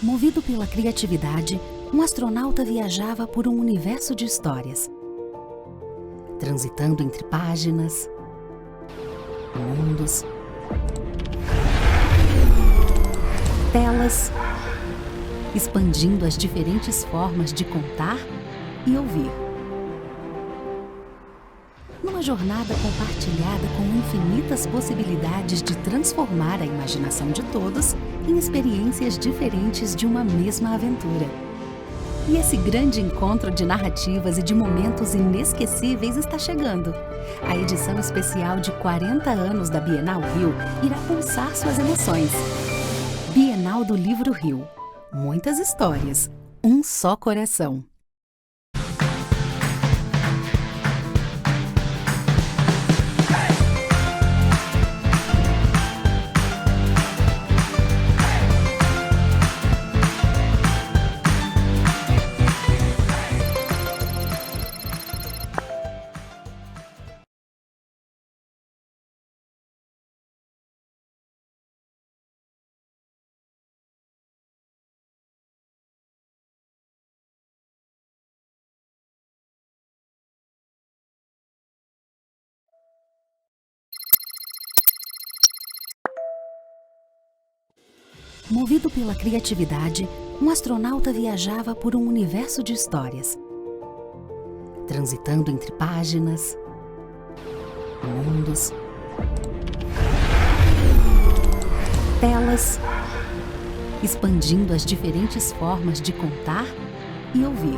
Movido pela criatividade, um astronauta viajava por um universo de histórias, transitando entre páginas, mundos, telas, expandindo as diferentes formas de contar e ouvir. Numa jornada compartilhada com infinitas possibilidades de transformar a imaginação de todos em experiências diferentes de uma mesma aventura. E esse grande encontro de narrativas e de momentos inesquecíveis está chegando. A edição especial de 40 anos da Bienal Rio irá pulsar suas emoções. Bienal do Livro Rio. Muitas histórias, um só coração. Movido pela criatividade, um astronauta viajava por um universo de histórias, transitando entre páginas, mundos, telas, expandindo as diferentes formas de contar e ouvir.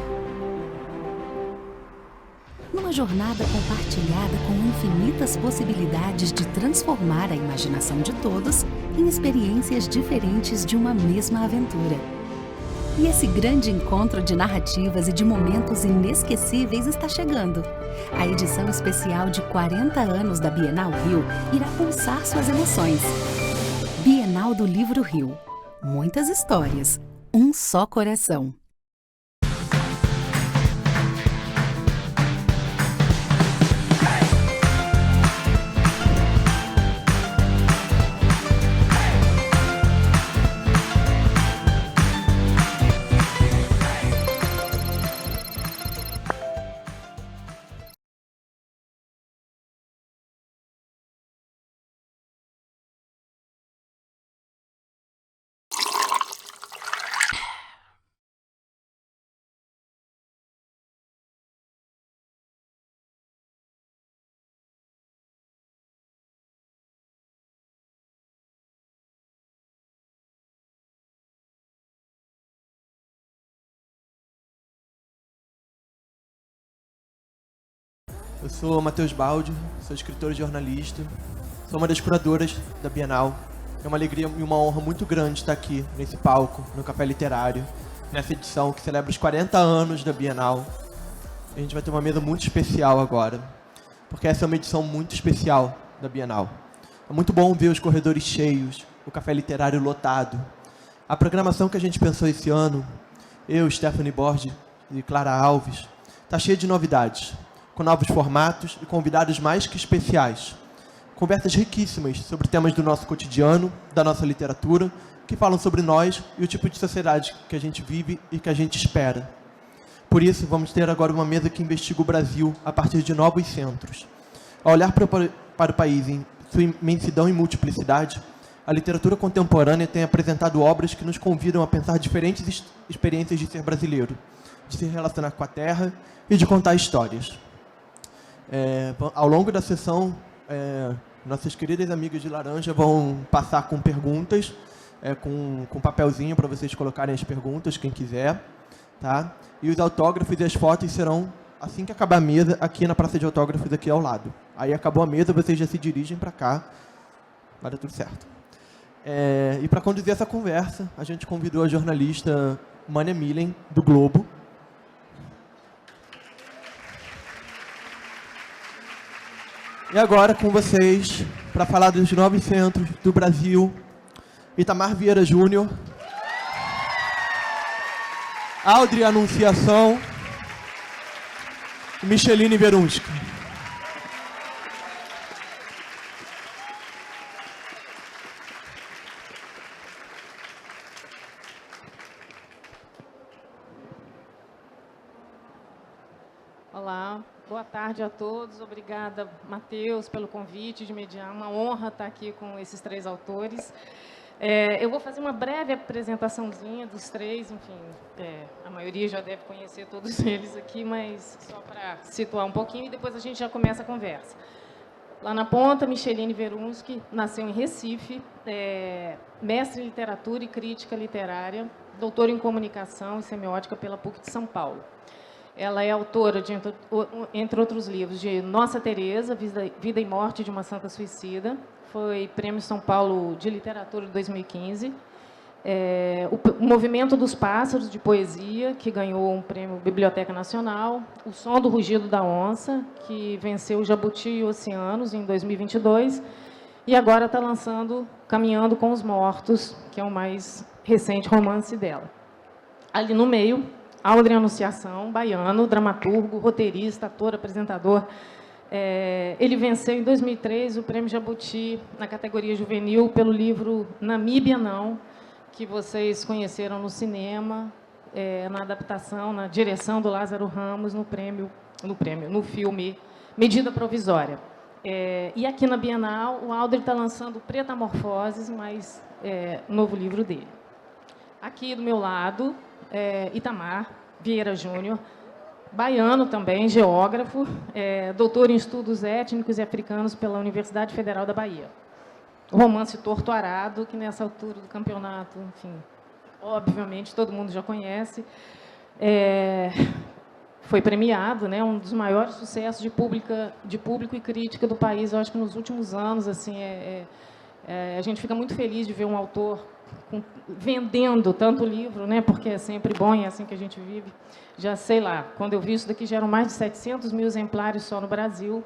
Numa jornada compartilhada com infinitas possibilidades de transformar a imaginação de todos em experiências diferentes de uma mesma aventura. E esse grande encontro de narrativas e de momentos inesquecíveis está chegando. A edição especial de 40 anos da Bienal Rio irá pulsar suas emoções. Bienal do Livro Rio. Muitas histórias, um só coração. Eu sou Matheus Baldi, sou escritor e jornalista, sou uma das curadoras da Bienal. É uma alegria e uma honra muito grande estar aqui, nesse palco, no Café Literário, nessa edição que celebra os 40 anos da Bienal. A gente vai ter uma mesa muito especial agora, porque essa é uma edição muito especial da Bienal. É muito bom ver os corredores cheios, o Café Literário lotado. A programação que a gente pensou esse ano, eu, Stephanie Borges e Clara Alves, está cheia de novidades, com novos formatos e convidados mais que especiais. Conversas riquíssimas sobre temas do nosso cotidiano, da nossa literatura, que falam sobre nós e o tipo de sociedade que a gente vive e que a gente espera. Por isso, vamos ter agora uma mesa que investiga o Brasil a partir de novos centros. Ao olhar para o país em sua imensidão e multiplicidade, a literatura contemporânea tem apresentado obras que nos convidam a pensar diferentes experiências de ser brasileiro, de se relacionar com a terra e de contar histórias. Ao longo da sessão, nossas queridas amigas de laranja vão passar com perguntas, com papelzinho para vocês colocarem as perguntas, quem quiser. Tá? E os autógrafos e as fotos serão, assim que acabar a mesa, aqui na praça de autógrafos, aqui ao lado. Aí acabou a mesa, vocês já se dirigem para cá, vai dar tudo certo. E para conduzir essa conversa, a gente convidou a jornalista Mânia Millen, do Globo. E agora com vocês, para falar dos novos centros do Brasil, Itamar Vieira Júnior, Audrey Anunciação e Micheline Verunski. Olá, boa tarde a todos. Obrigada, Matheus, pelo convite de mediar. Uma honra estar aqui com esses 3 autores. Eu vou fazer uma breve apresentaçãozinha dos 3, enfim, a maioria já deve conhecer todos eles aqui, mas só para situar um pouquinho e depois a gente já começa a conversa. Lá na ponta, Micheline Verunski, nasceu em Recife, mestre em literatura e crítica literária, doutora em comunicação e semiótica pela PUC de São Paulo. Ela é autora, entre outros livros, de Nossa Teresa, Vida e Morte de uma Santa Suicida. Foi Prêmio São Paulo de Literatura de 2015. O Movimento dos Pássaros, de poesia, que ganhou um prêmio Biblioteca Nacional. O Som do Rugido da Onça, que venceu o Jabuti e Oceanos em 2022. E agora está lançando Caminhando com os Mortos, que é o mais recente romance dela. Ali no meio, Áudrey Anunciação, baiano, dramaturgo, roteirista, ator, apresentador. Ele venceu em 2003 o Prêmio Jabuti na categoria juvenil pelo livro Namíbia Não, que vocês conheceram no cinema, na adaptação, na direção do Lázaro Ramos, no filme Medida Provisória. E aqui na Bienal, o Áudrey está lançando Pretamorfoses, mais novo livro dele. Aqui do meu lado, Itamar Vieira Júnior, baiano também, geógrafo, doutor em estudos étnicos e africanos pela Universidade Federal da Bahia. Romance Torto Arado, que nessa altura do campeonato, enfim, obviamente todo mundo já conhece. Foi premiado, né, um dos maiores sucessos de público e crítica do país. Eu acho que nos últimos anos, assim, a gente fica muito feliz de ver um autor vendendo tanto livro, né, porque é sempre bom e é assim que a gente vive. Já sei lá, quando eu vi isso daqui, já eram mais de 700 mil exemplares só no Brasil.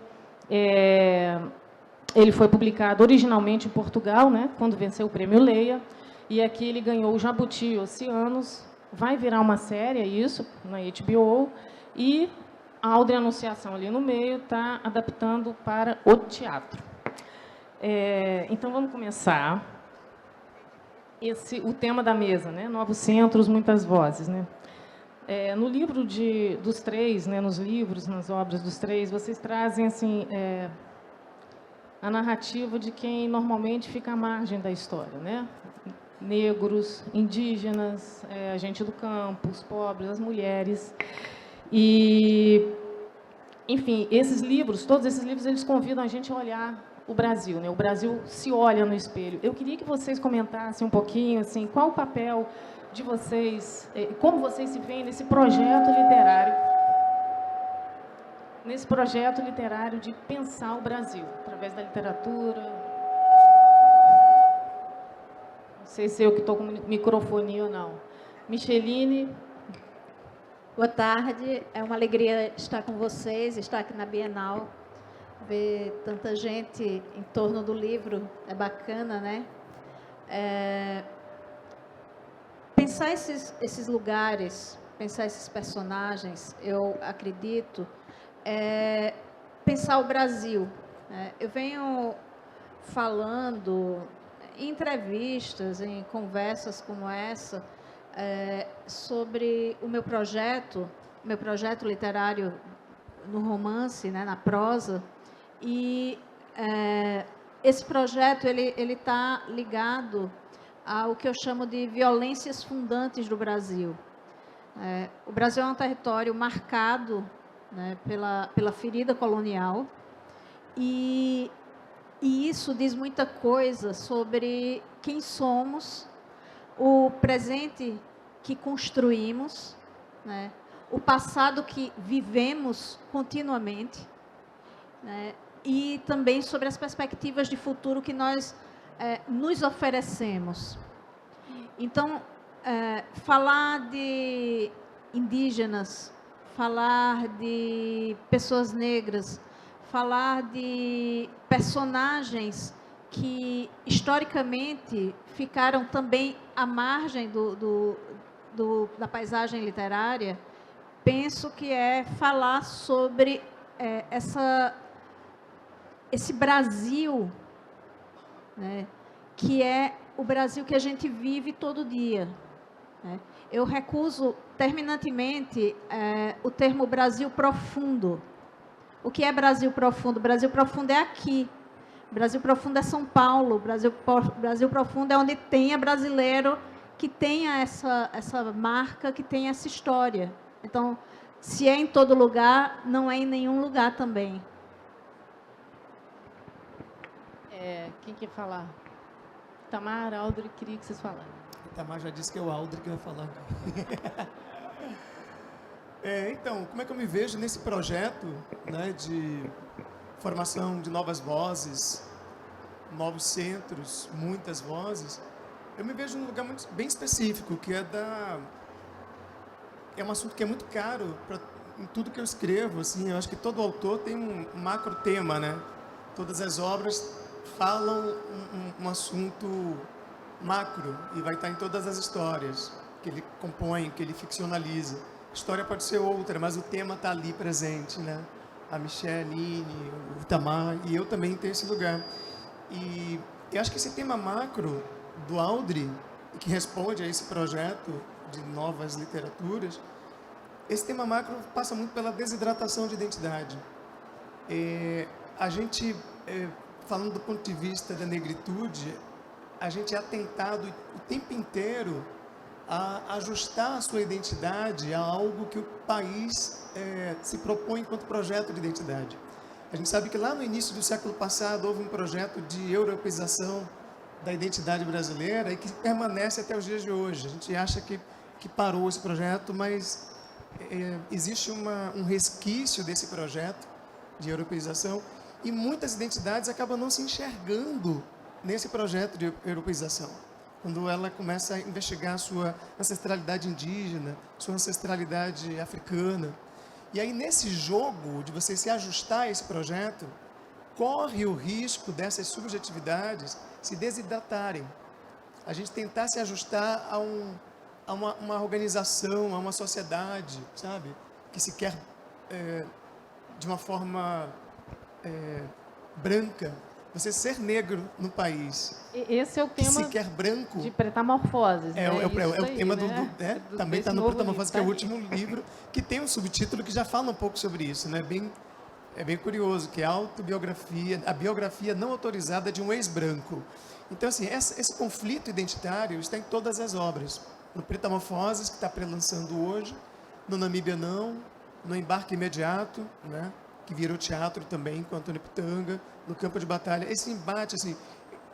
Ele foi publicado originalmente em Portugal, né, quando venceu o Prêmio Leia, e aqui ele ganhou o Jabuti e Oceanos. Vai virar uma série, isso, na HBO, e a Áudrey Anunciação ali no meio está adaptando para o teatro. Então, vamos começar. O tema da mesa, né? Novos centros, muitas vozes, né? No livro dos 3, né? Nos livros, nas obras dos 3, vocês trazem assim, a narrativa de quem normalmente fica à margem da história, né? Negros, indígenas, a gente do campo, os pobres, as mulheres. E, enfim, todos esses livros, eles convidam a gente a olhar o Brasil, né? O Brasil se olha no espelho. Eu queria que vocês comentassem um pouquinho, assim, qual o papel de vocês, como vocês se veem nesse projeto literário de pensar o Brasil, através da literatura. Não sei se eu que estou com microfonia ou não. Micheline. Boa tarde, é uma alegria estar com vocês, estar aqui na Bienal. Ver tanta gente em torno do livro é bacana, né? Pensar esses lugares, pensar esses personagens, eu acredito, pensar o Brasil. Eu venho falando em entrevistas, em conversas como essa, sobre o meu projeto literário no romance, né, na prosa. E esse projeto ele está ligado ao que eu chamo de violências fundantes do Brasil. O Brasil é um território marcado, né, pela ferida colonial, e isso diz muita coisa sobre quem somos, o presente que construímos, né, o passado que vivemos continuamente, né, e também sobre as perspectivas de futuro que nós nos oferecemos. Então, falar de indígenas, falar de pessoas negras, falar de personagens que, historicamente, ficaram também à margem da paisagem literária, penso que falar sobre esse Brasil, né, que é o Brasil que a gente vive todo dia. né? Eu recuso terminantemente o termo Brasil profundo. O que é Brasil profundo? Brasil profundo é aqui. Brasil profundo é São Paulo. Brasil profundo é onde tenha brasileiro que tenha essa marca, que tenha essa história. Então, se é em todo lugar, não é em nenhum lugar também. Quem quer falar? Tamara, Aldri, queria que vocês falassem. Tamara já disse que é o Aldri que vai falar. Então, como é que eu me vejo nesse projeto, né, de formação de novas vozes, novos centros, muitas vozes? Eu me vejo num lugar bem específico, que é um assunto que é muito caro em tudo que eu escrevo. Assim, eu acho que todo autor tem um macro tema, né? Todas as obras falam um assunto macro e vai estar em todas as histórias que ele compõe, que ele ficcionaliza. A história pode ser outra, mas o tema está ali presente, né? A Michelle, a Aline, o Itamar, e eu também tenho esse lugar. E eu acho que esse tema macro do Aldri, que responde a esse projeto de novas literaturas, esse tema macro passa muito pela desidratação de identidade. A gente, falando do ponto de vista da negritude, a gente é atentado o tempo inteiro a ajustar a sua identidade a algo que o país se propõe enquanto projeto de identidade. A gente sabe que lá no início do século passado houve um projeto de europeização da identidade brasileira e que permanece até os dias de hoje. A gente acha que parou esse projeto, mas existe um resquício desse projeto de europeização e muitas identidades acabam não se enxergando nesse projeto de europeização. Quando ela começa a investigar a sua ancestralidade indígena, sua ancestralidade africana. E aí, nesse jogo de você se ajustar a esse projeto, corre o risco dessas subjetividades se desidratarem. A gente tentar se ajustar a uma organização, a uma sociedade, sabe? Que se quer de uma forma branca. Você ser negro no país. Esse é o tema que se quer branco, de Metamorfoses. É o tema né? também está no Metamorfoses, que é o último livro, que tem um subtítulo que já fala um pouco sobre isso, né? É bem curioso, que é a autobiografia, a biografia não autorizada de um ex-branco. Então, assim, esse conflito identitário está em todas as obras. No Metamorfoses, que está pré-lançando hoje, no Namíbia Não, no Embarque Imediato, né? Que virou teatro também, com Antônio Pitanga, no Campo de Batalha. Esse embate, assim,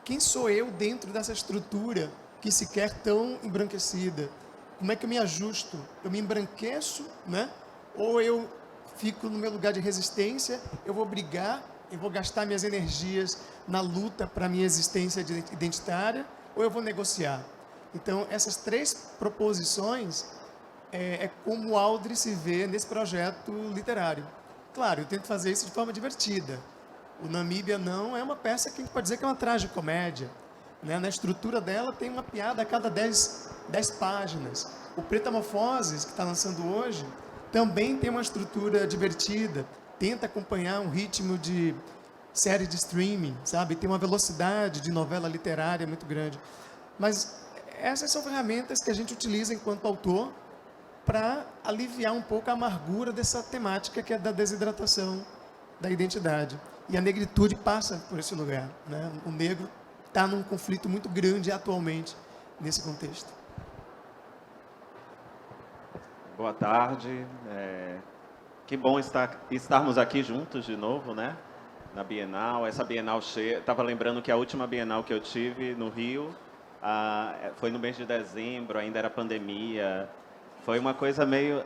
quem sou eu dentro dessa estrutura que se quer tão embranquecida? Como é que eu me ajusto? Eu me embranqueço, né? Ou eu fico no meu lugar de resistência, eu vou brigar, eu vou gastar minhas energias na luta para a minha existência identitária, ou eu vou negociar? Então, essas três proposições é como o Aldri se vê nesse projeto literário. Claro, eu tento fazer isso de forma divertida. O Namíbia Não é uma peça que a gente pode dizer que é uma tragicomédia, né? Na estrutura dela tem uma piada a cada 10 páginas. O Metamorfoses, que está lançando hoje, também tem uma estrutura divertida, tenta acompanhar um ritmo de série de streaming, sabe? Tem uma velocidade de novela literária muito grande. Mas essas são ferramentas que a gente utiliza enquanto autor para aliviar um pouco a amargura dessa temática que é da desidratação da identidade. E a negritude passa por esse lugar, né? O negro está num conflito muito grande atualmente nesse contexto. Boa tarde. Que bom estarmos aqui juntos de novo, né? Na Bienal. Essa Bienal cheia. Estava lembrando que a última Bienal que eu tive no Rio foi no mês de dezembro, ainda era pandemia. Foi uma coisa meio...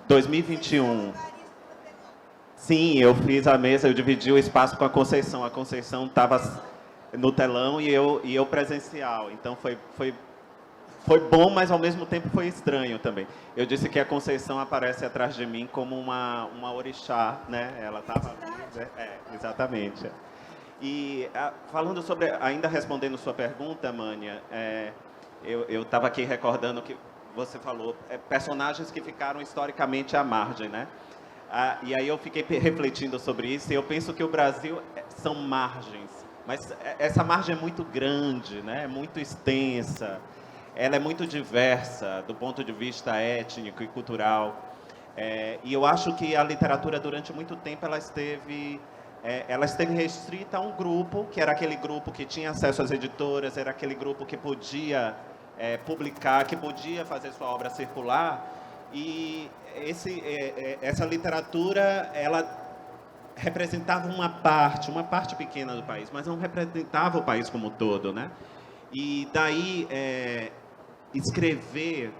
2021. Sim, eu fiz a mesa, eu dividi o espaço com a Conceição. A Conceição estava no telão e eu presencial. Então foi bom, mas ao mesmo tempo foi estranho também. Eu disse que a Conceição aparece atrás de mim como uma orixá, né? Ela estava... exatamente. E falando sobre... Ainda respondendo sua pergunta, Mânia, eu estava aqui recordando que você falou, personagens que ficaram historicamente à margem, né? E aí eu fiquei refletindo sobre isso e eu penso que o Brasil são margens, mas essa margem é muito grande, né? É muito extensa. ela é muito diversa do ponto de vista étnico e cultural. E eu acho que a literatura, durante muito tempo, ela esteve restrita a um grupo, que era aquele grupo que tinha acesso às editoras, era aquele grupo que podia publicar, que podia fazer sua obra circular. E essa literatura, ela representava uma parte pequena do país, mas não representava o país como um todo, né? E daí, escrever,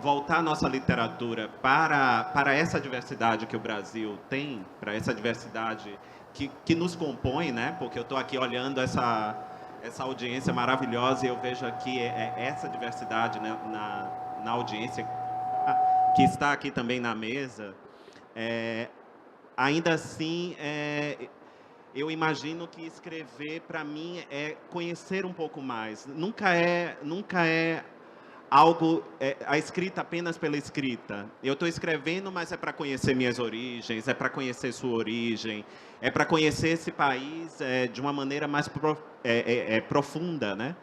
voltar a nossa literatura para essa diversidade que o Brasil tem, para essa diversidade que nos compõe, né? Porque eu estou aqui olhando essa audiência maravilhosa e eu vejo aqui essa diversidade, né, na audiência que está aqui também na mesa. Ainda assim, eu imagino que escrever, para mim, é conhecer um pouco mais. Nunca é algo, a escrita apenas pela escrita. Eu estou escrevendo, mas é para conhecer minhas origens, é para conhecer sua origem, é para conhecer esse país de uma maneira mais profunda, né?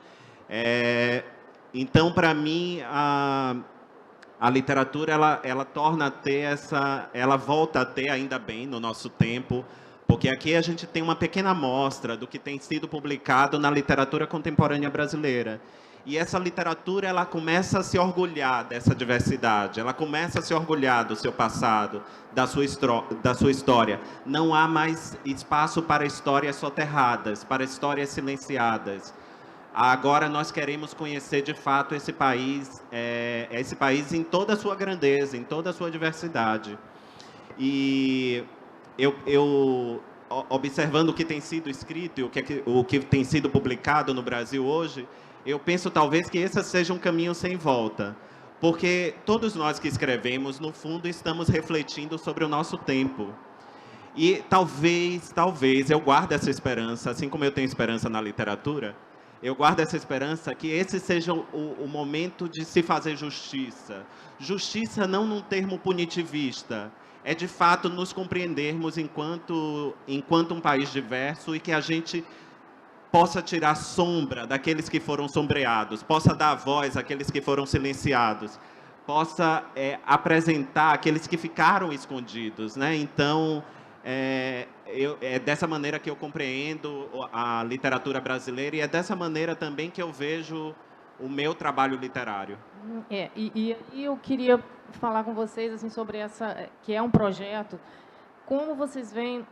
Então, para mim, a literatura, ela torna a ter ela volta a ter, ainda bem, no nosso tempo, porque aqui a gente tem uma pequena amostra do que tem sido publicado na literatura contemporânea brasileira. E essa literatura, ela começa a se orgulhar dessa diversidade, ela começa a se orgulhar do seu passado, da sua história. Não há mais espaço para histórias soterradas, para histórias silenciadas. Agora nós queremos conhecer de fato esse país em toda a sua grandeza, em toda a sua diversidade. E eu observando o que tem sido escrito e o que tem sido publicado no Brasil hoje, eu penso talvez que esse seja um caminho sem volta, porque todos nós que escrevemos, no fundo, estamos refletindo sobre o nosso tempo. E talvez eu guarde essa esperança, assim como eu tenho esperança na literatura, eu guardo essa esperança que esse seja o momento de se fazer justiça. Justiça não num termo punitivista, é de fato nos compreendermos enquanto um país diverso e que a gente possa tirar sombra daqueles que foram sombreados, possa dar voz àqueles que foram silenciados, possa apresentar aqueles que ficaram escondidos, né? Então, é dessa maneira que eu compreendo a literatura brasileira e é dessa maneira também que eu vejo o meu trabalho literário. E eu queria falar com vocês assim, sobre que é um projeto, como vocês veem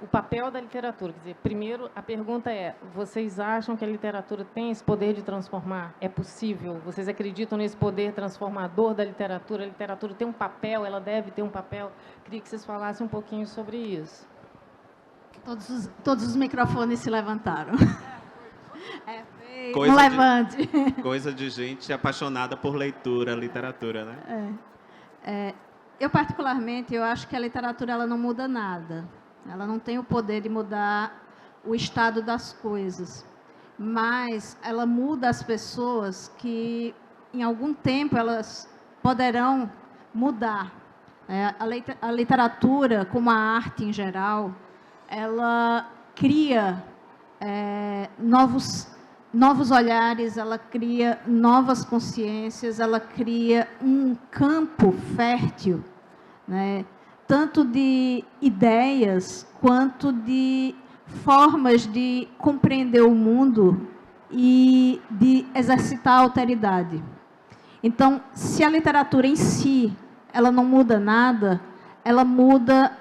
o papel da literatura. Quer dizer, primeiro, a pergunta vocês acham que a literatura tem esse poder de transformar? É possível? Vocês acreditam nesse poder transformador da literatura? A literatura tem um papel, ela deve ter um papel? Queria que vocês falassem um pouquinho sobre isso. Todos os microfones se levantaram. Coisa não levante. Coisa de gente apaixonada por leitura, literatura, né? Eu, particularmente, eu acho que a literatura ela não muda nada. Ela não tem o poder de mudar o estado das coisas, mas ela muda as pessoas que, em algum tempo, elas poderão mudar. A literatura, como a arte em geral, ela cria novos olhares, ela cria novas consciências, ela cria um campo fértil, né? Tanto de ideias, quanto de formas de compreender o mundo e de exercitar a alteridade. Então, se a literatura em si, ela não muda nada, ela muda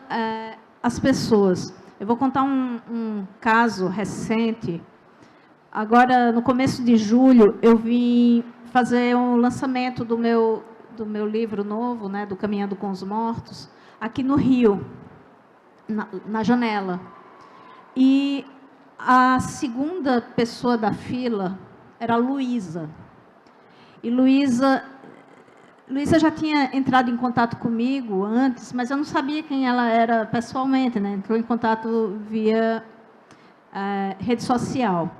as pessoas. Eu vou contar um caso recente. Agora, no começo de julho, eu vim fazer um lançamento do meu livro novo, né, do Caminhando com os Mortos, aqui no Rio, na Janela. E a segunda pessoa da fila era a Luísa. E Luísa já tinha entrado em contato comigo antes, mas eu não sabia quem ela era pessoalmente, né? Entrou em contato via rede social.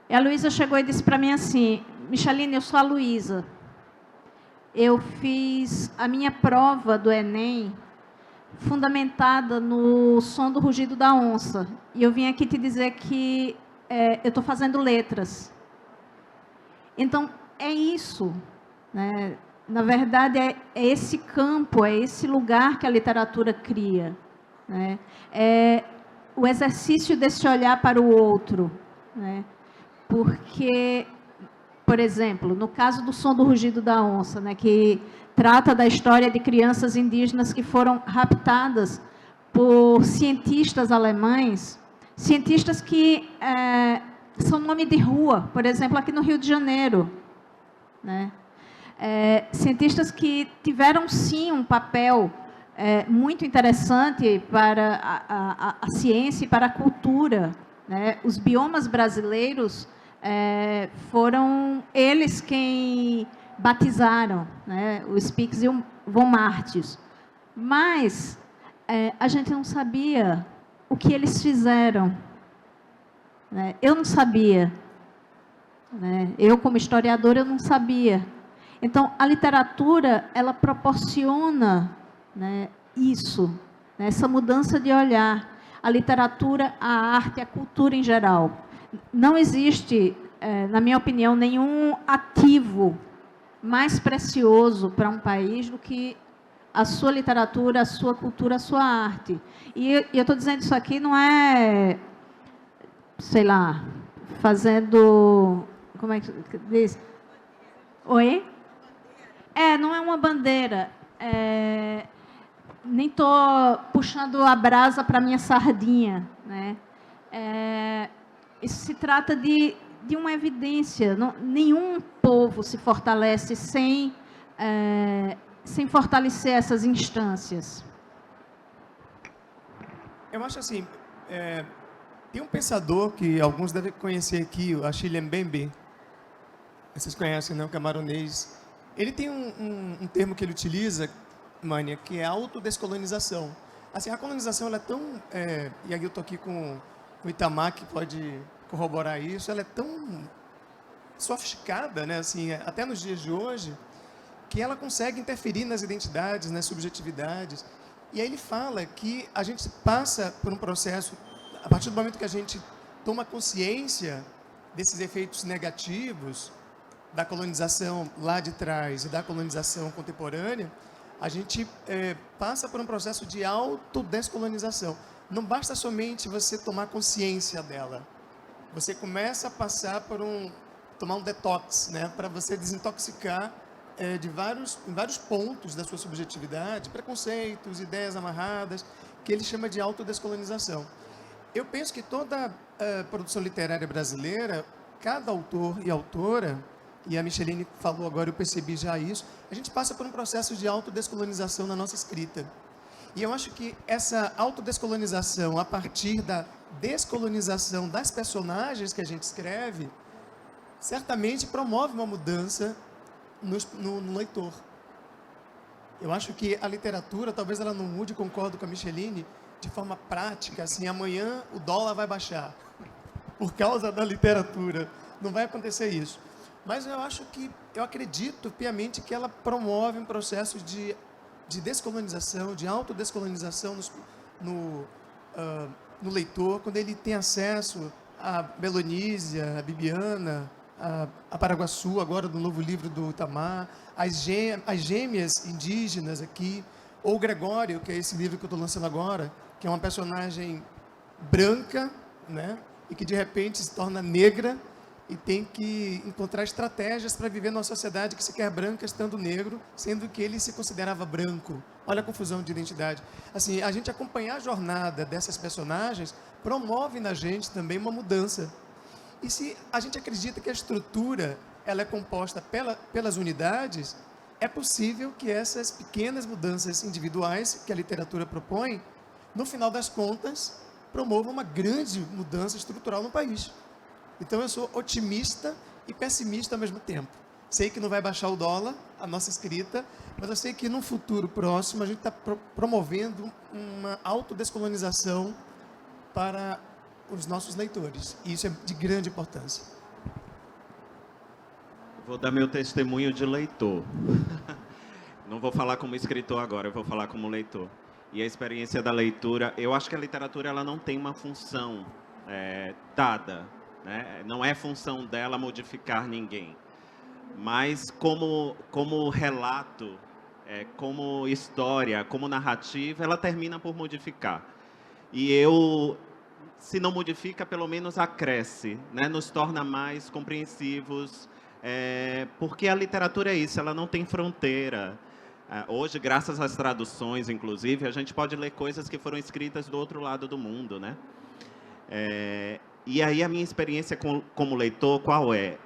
E a Luísa chegou e disse para mim assim: Micheline, eu sou a Luísa. Eu fiz a minha prova do Enem fundamentada no som do rugido da onça. E eu vim aqui te dizer que eu estou fazendo letras. Então, é isso, né? Na verdade, é esse campo, é esse lugar que a literatura cria, né? É o exercício desse olhar para o outro, né? Porque, por exemplo, no caso do Som do Rugido da Onça, né, que trata da história de crianças indígenas que foram raptadas por cientistas alemães, cientistas que são nome de rua, por exemplo, aqui no Rio de Janeiro, né? Cientistas que tiveram, sim, um papel muito interessante para a ciência e para a cultura, né? Os biomas brasileiros foram eles quem batizaram, né? O Spix e o Von Martius. Mas a gente não sabia o que eles fizeram, né? Eu não sabia, né? Eu, como historiadora, eu não sabia. Então, a literatura, ela proporciona, né, isso, né, essa mudança de olhar. A literatura, a arte, a cultura em geral. Não existe, na minha opinião, nenhum ativo mais precioso para um país do que a sua literatura, a sua cultura, a sua arte. E eu estou dizendo isso aqui, não é, sei lá, fazendo... Como é que diz? Oi? Não é uma bandeira. Nem estou puxando a brasa para a minha sardinha, né? Isso se trata de uma evidência. Nenhum povo se fortalece sem fortalecer essas instâncias. Eu acho assim, tem um pensador que alguns devem conhecer aqui, o Achille Mbembe. Vocês conhecem, né? O camaronês. Ele tem um termo que ele utiliza, Mânia, que é autodescolonização. Assim, a colonização, ela é tão... e aqui eu estou aqui com o Itamar, que pode corroborar isso. Ela é tão sofisticada, né? Assim, até nos dias de hoje, que ela consegue interferir nas identidades, nas subjetividades. E aí ele fala que a gente passa por um processo, a partir do momento que a gente toma consciência desses efeitos negativos da colonização lá de trás e da colonização contemporânea, a gente passa por um processo de autodescolonização. Não basta somente você tomar consciência dela. Você começa a passar por tomar um detox, né, para você desintoxicar em vários pontos da sua subjetividade, preconceitos, ideias amarradas, que ele chama de autodescolonização. Eu penso que toda a produção literária brasileira, cada autor e autora, e a Micheline falou agora, eu percebi já isso, a gente passa por um processo de autodescolonização na nossa escrita. E eu acho que essa autodescolonização, a partir da descolonização das personagens que a gente escreve, certamente promove uma mudança no leitor. Eu acho que a literatura, talvez ela não mude, concordo com a Micheline, de forma prática, assim, amanhã o dólar vai baixar, por causa da literatura. Não vai acontecer isso. Mas eu acredito piamente que ela promove um processo de descolonização, de autodescolonização no leitor, quando ele tem acesso a Belonísia, a Bibiana, a Paraguaçu, agora do novo livro do Itamar, as gêmeas indígenas aqui, ou o Gregório, que é esse livro que eu estou lançando agora, que é uma personagem branca, né, e que de repente se torna negra, e tem que encontrar estratégias para viver numa sociedade que se quer branca estando negro, sendo que ele se considerava branco. Olha a confusão de identidade. Assim, a gente acompanhar a jornada dessas personagens promove na gente também uma mudança. E se a gente acredita que a estrutura ela é composta pelas unidades, é possível que essas pequenas mudanças individuais que a literatura propõe, no final das contas, promovam uma grande mudança estrutural no país. Então, eu sou otimista e pessimista ao mesmo tempo. Sei que não vai baixar o dólar, a nossa escrita, mas eu sei que no futuro próximo a gente está promovendo uma autodescolonização para os nossos leitores. E isso é de grande importância. Vou dar meu testemunho de leitor. Não vou falar como escritor agora, eu vou falar como leitor. E a experiência da leitura, eu acho que a literatura ela não tem uma função dada. Né? Não é função dela modificar ninguém. mas como relato, como história, como narrativa, ela termina por modificar. E se não modifica, pelo menos acresce, né? Nos torna mais compreensivos, porque a literatura é isso, ela não tem fronteira. Hoje, graças às traduções, inclusive, a gente pode ler coisas que foram escritas do outro lado do mundo, né? E aí a minha experiência como leitor, qual é?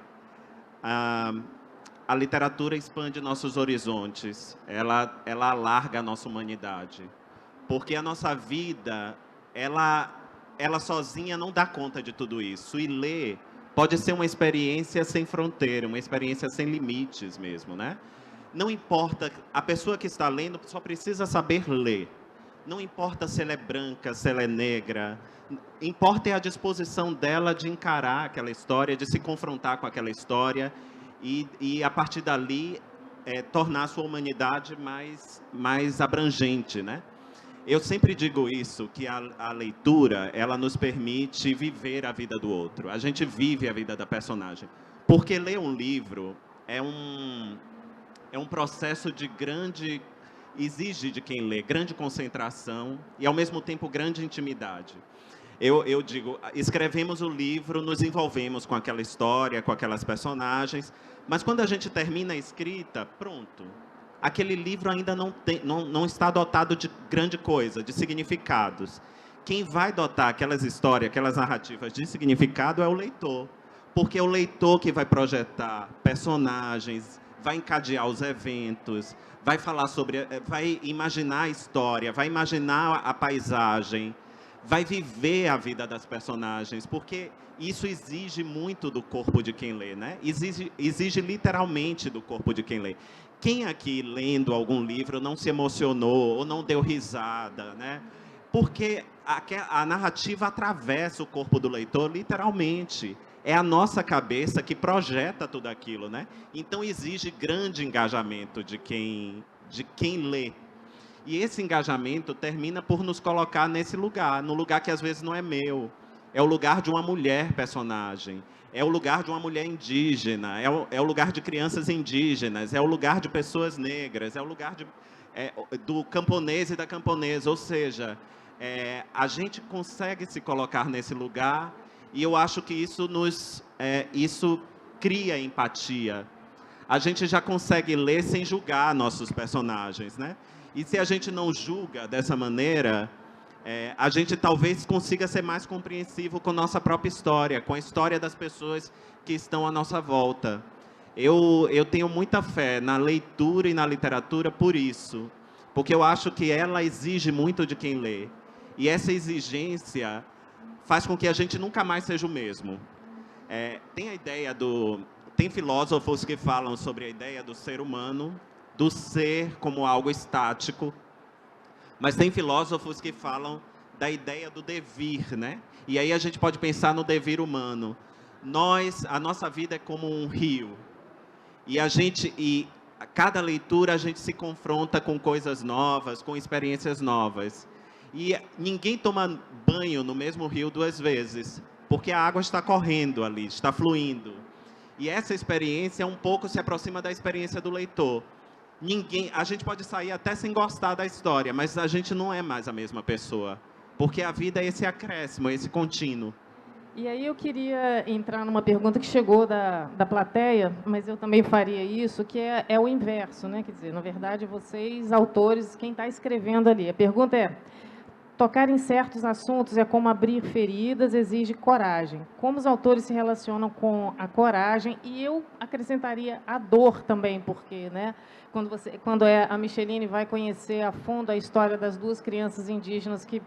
A literatura expande nossos horizontes, ela alarga a nossa humanidade, porque a nossa vida, ela sozinha não dá conta de tudo isso, e ler pode ser uma experiência sem fronteira, uma experiência sem limites mesmo, né? Não importa, a pessoa que está lendo só precisa saber ler, não importa se ela é branca, se ela é negra, importa a disposição dela de encarar aquela história, de se confrontar com aquela história, e a partir dali, tornar a sua humanidade mais abrangente, né? Eu sempre digo isso, que a leitura, ela nos permite viver a vida do outro. A gente vive a vida da personagem. Porque ler um livro é um processo de exige de quem lê grande concentração e, ao mesmo tempo, grande intimidade. Eu digo, escrevemos o livro, nos envolvemos com aquela história, com aquelas personagens, mas quando a gente termina a escrita, pronto. Aquele livro ainda não está dotado de grande coisa, de significados. Quem vai dotar aquelas histórias, aquelas narrativas de significado é o leitor. Porque é o leitor que vai projetar personagens, vai encadear os eventos, vai imaginar a história, vai imaginar a paisagem, vai viver a vida das personagens, porque isso exige muito do corpo de quem lê, né? Exige literalmente do corpo de quem lê. Quem aqui, lendo algum livro, não se emocionou ou não deu risada, né? Porque a narrativa atravessa o corpo do leitor, literalmente. É a nossa cabeça que projeta tudo aquilo, né? Então, exige grande engajamento de quem lê. E esse engajamento termina por nos colocar nesse lugar, no lugar que às vezes não é meu. É o lugar de uma mulher personagem, é o lugar de uma mulher indígena, é o lugar de crianças indígenas, é o lugar de pessoas negras, é o lugar do camponês e da camponesa. Ou seja, a gente consegue se colocar nesse lugar e eu acho que isso cria empatia. A gente já consegue ler sem julgar nossos personagens, né? E se a gente não julga dessa maneira, a gente talvez consiga ser mais compreensivo com nossa própria história, com a história das pessoas que estão à nossa volta. Eu tenho muita fé na leitura e na literatura por isso, porque eu acho que ela exige muito de quem lê. E essa exigência faz com que a gente nunca mais seja o mesmo. Tem filósofos que falam sobre a ideia do ser humano, do ser como algo estático, mas tem filósofos que falam da ideia do devir, né? E aí a gente pode pensar no devir humano. A nossa vida é como um rio. E a cada leitura a gente se confronta com coisas novas, com experiências novas. E ninguém toma banho no mesmo rio 2 vezes, porque a água está correndo ali, está fluindo. E essa experiência um pouco se aproxima da experiência do leitor. A gente pode sair até sem gostar da história, mas a gente não é mais a mesma pessoa, porque a vida é esse acréscimo, esse contínuo. E aí eu queria entrar numa pergunta que chegou da plateia, mas eu também faria isso, que é o inverso, né? Quer dizer, na verdade, vocês, autores, quem está escrevendo ali. A pergunta é: tocar em certos assuntos é como abrir feridas, exige coragem. Como os autores se relacionam com a coragem? E eu acrescentaria a dor também, porque, né, quando a Micheline vai conhecer a fundo a história das 2 crianças indígenas que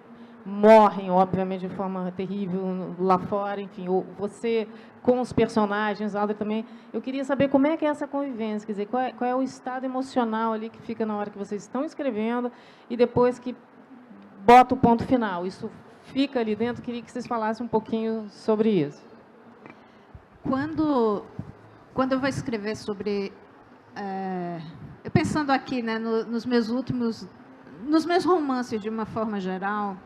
morrem, obviamente, de forma terrível lá fora, enfim, você com os personagens, Alder também, eu queria saber como é que é essa convivência, quer dizer, qual é o estado emocional ali que fica na hora que vocês estão escrevendo e depois que bota o ponto final. Isso fica ali dentro. Queria que vocês falassem um pouquinho sobre isso. Quando eu vou escrever sobre... eu pensando aqui, né, nos meus romances, de uma forma geral,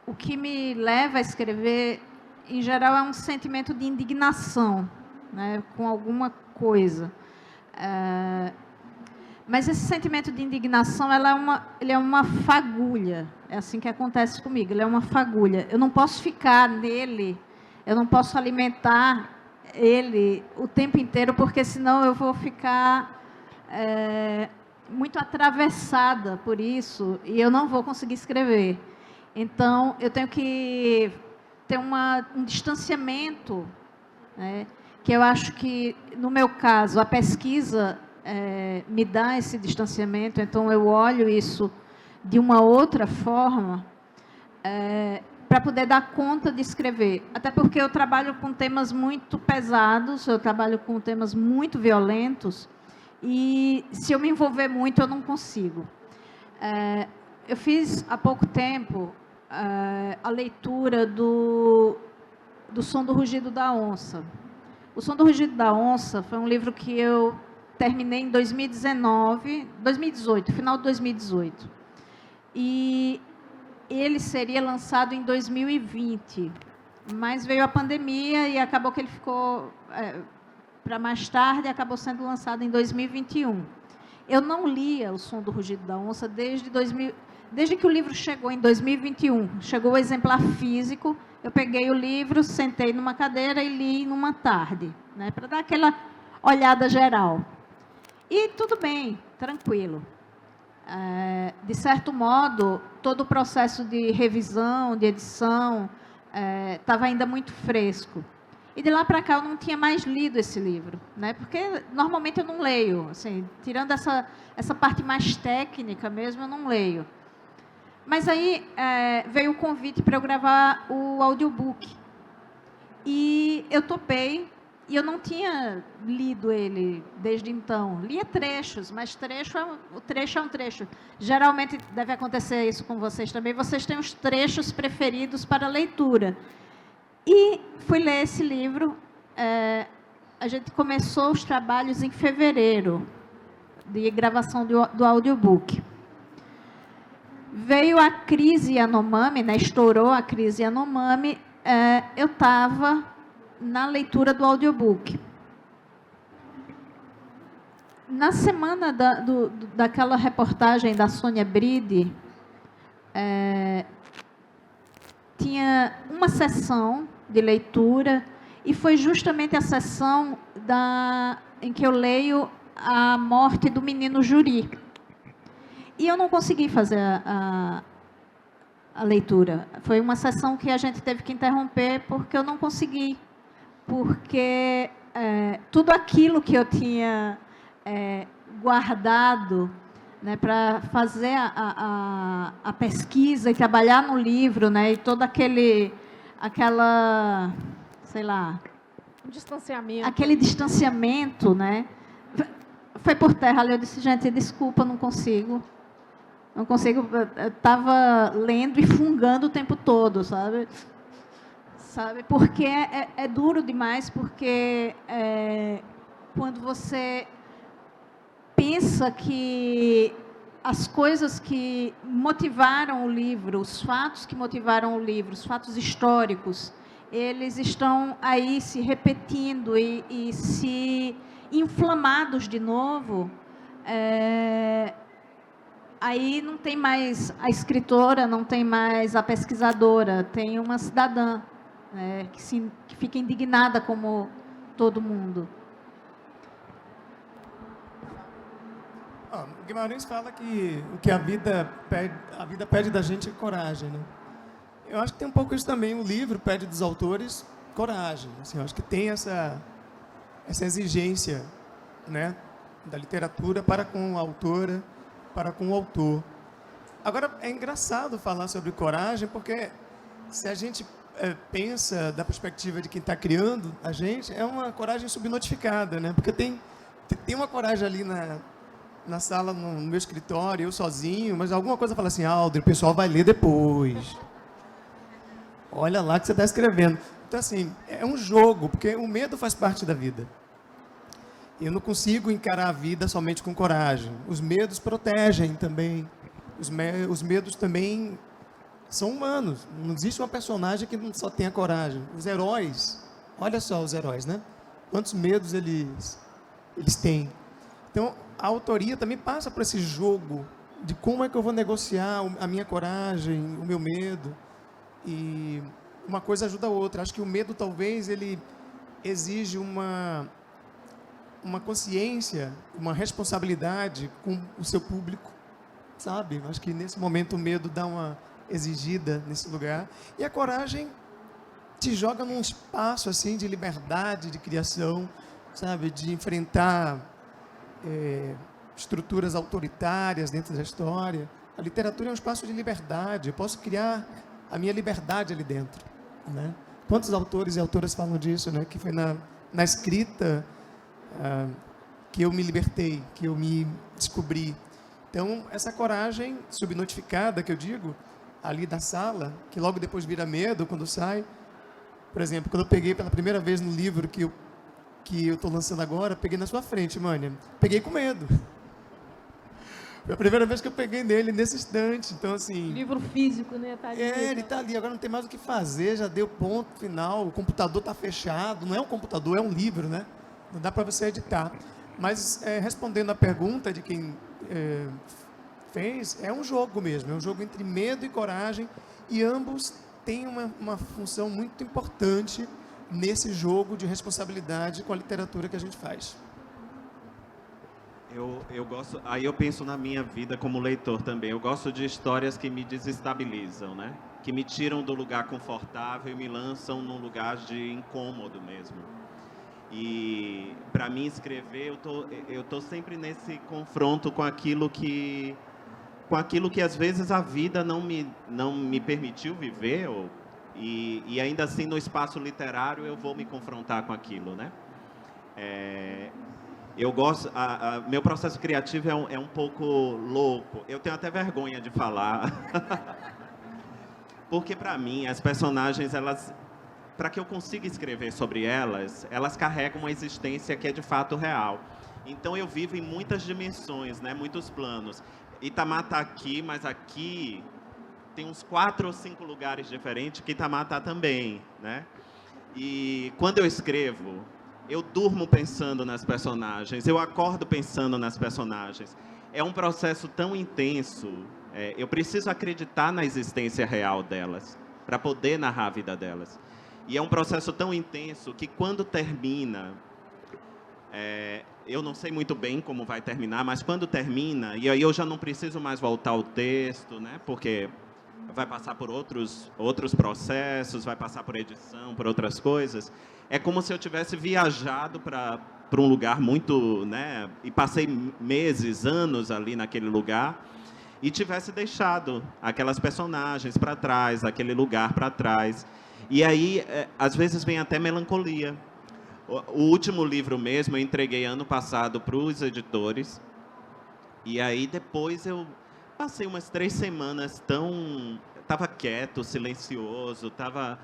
o que me leva a escrever, em geral, é um sentimento de indignação. né, com alguma coisa. Mas esse sentimento de indignação, ele é uma fagulha. É assim que acontece comigo, ele é uma fagulha. Eu não posso ficar nele, eu não posso alimentar ele o tempo inteiro, porque senão eu vou ficar muito atravessada por isso e eu não vou conseguir escrever. Então, eu tenho que ter um distanciamento, né, que eu acho que, no meu caso, a pesquisa me dá esse distanciamento, então eu olho isso de uma outra forma para poder dar conta de escrever. Até porque eu trabalho com temas muito pesados, eu trabalho com temas muito violentos, e se eu me envolver muito, eu não consigo. Eu fiz, há pouco tempo, a leitura do Som do Rugido da Onça. O Som do Rugido da Onça foi um livro que eu terminei em 2018, final de 2018. E ele seria lançado em 2020, mas veio a pandemia e acabou que ele ficou para mais tarde, acabou sendo lançado em 2021. Eu não lia O Som do Rugido da Onça desde que o livro chegou em 2021. Chegou o exemplar físico, eu peguei o livro, sentei numa cadeira e li numa tarde, né, para dar aquela olhada geral. E tudo bem, tranquilo. De certo modo, todo o processo de revisão, de edição, estava ainda muito fresco. E de lá para cá eu não tinha mais lido esse livro, né? Porque normalmente eu não leio, assim, tirando essa parte mais técnica mesmo, eu não leio. Mas aí veio o convite para eu gravar o audiobook. E eu topei. E eu não tinha lido ele desde então. Lia trechos, mas o trecho é um trecho. Geralmente deve acontecer isso com vocês também. Vocês têm os trechos preferidos para leitura. E fui ler esse livro. A gente começou os trabalhos em fevereiro, de gravação do audiobook. Veio a crise Yanomami, né? Estourou a crise Yanomami. Eu estava na leitura do audiobook. Na semana daquela reportagem da Sônia Bride, tinha uma sessão de leitura, e foi justamente a sessão em que eu leio a morte do menino Juri. E eu não consegui fazer a leitura. Foi uma sessão que a gente teve que interromper, porque eu não consegui. Porque tudo aquilo que eu tinha guardado, né, para fazer a pesquisa e trabalhar no livro, né, e todo sei lá, aquele distanciamento, né, foi por terra. Ali eu disse, gente, desculpa, não consigo, eu estava lendo e fungando o tempo todo, sabe, porque é duro demais, porque quando você pensa que as coisas que motivaram o livro, os fatos que motivaram o livro, os fatos históricos, eles estão aí se repetindo e se inflamados de novo, aí não tem mais a escritora, não tem mais a pesquisadora, tem uma cidadã, que fica indignada como todo mundo. Guimarães fala que o que a vida pede da gente é coragem, né? Eu acho que tem um pouco isso também. O livro pede dos autores coragem. Assim, eu acho que tem essa exigência, né, da literatura para com a autora, para com o autor. Agora, é engraçado falar sobre coragem, porque se a gente pensa da perspectiva de quem está criando a gente, é uma coragem subnotificada, né? Porque tem uma coragem ali na sala, no meu escritório, eu sozinho, mas alguma coisa fala assim, Alder, o pessoal vai ler depois. Olha lá que você está escrevendo. Então, assim, é um jogo, porque o medo faz parte da vida. Eu não consigo encarar a vida somente com coragem. Os medos protegem também. Os medos também são humanos. Não existe uma personagem que só tenha coragem. Os heróis, olha só os heróis, né? quantos medos eles têm. Então, a autoria também passa por esse jogo de como é que eu vou negociar a minha coragem, o meu medo. E uma coisa ajuda a outra. Acho que o medo, talvez, ele exige uma consciência, uma responsabilidade com o seu público, sabe? Acho que nesse momento o medo dá uma exigida nesse lugar. E a coragem te joga num espaço assim de liberdade, de criação, sabe? De enfrentar estruturas autoritárias dentro da história. A literatura é um espaço de liberdade. Eu posso criar a minha liberdade ali dentro, né? Quantos autores e autoras falam disso, né? Que foi na escrita que eu me libertei, que eu me descobri. Então, essa coragem subnotificada, que eu digo, ali da sala, que logo depois vira medo quando sai. Por exemplo, quando eu peguei pela primeira vez no livro que eu estou lançando agora, peguei na sua frente, Mânia. Peguei com medo. Foi a primeira vez que eu peguei nele nesse instante. Então, assim... Livro físico, né? Tá ali, ele está ali. Agora não tem mais o que fazer, já deu ponto final. O computador está fechado. Não é um computador, é um livro, né? Não dá para você editar. Mas, respondendo a pergunta de quem fez, é um jogo mesmo. É um jogo entre medo e coragem. E ambos têm uma função muito importante nesse jogo de responsabilidade com a literatura que a gente faz. Eu gosto, aí eu penso na minha vida como leitor também. Eu gosto de histórias que me desestabilizam, né? Que me tiram do lugar confortável e me lançam num lugar de incômodo mesmo. E para mim escrever, eu tô sempre nesse confronto com aquilo que às vezes a vida não me permitiu viver, e ainda assim no espaço literário eu vou me confrontar com aquilo, né? Eu gosto, meu processo criativo é um pouco louco. Eu tenho até vergonha de falar. Porque, para mim, as personagens, para que eu consiga escrever sobre elas carregam uma existência que é de fato real. Então, eu vivo em muitas dimensões, né? Muitos planos. Itamar está aqui, mas aqui tem uns 4 ou 5 lugares diferentes que Itamar está também, né? E quando eu escrevo, eu durmo pensando nas personagens, eu acordo pensando nas personagens. É um processo tão intenso, eu preciso acreditar na existência real delas, para poder narrar a vida delas. E é um processo tão intenso que quando termina, eu não sei muito bem como vai terminar, mas quando termina, e aí eu já não preciso mais voltar ao texto, né? Porque vai passar por outros processos, vai passar por edição, por outras coisas. É como se eu tivesse viajado para um lugar muito, né? E passei meses, anos ali naquele lugar e tivesse deixado aquelas personagens para trás, aquele lugar para trás. E aí, às vezes, vem até melancolia. O último livro mesmo eu entreguei ano passado para os editores. E aí, depois, eu passei umas 3 semanas estava quieto, silencioso, estava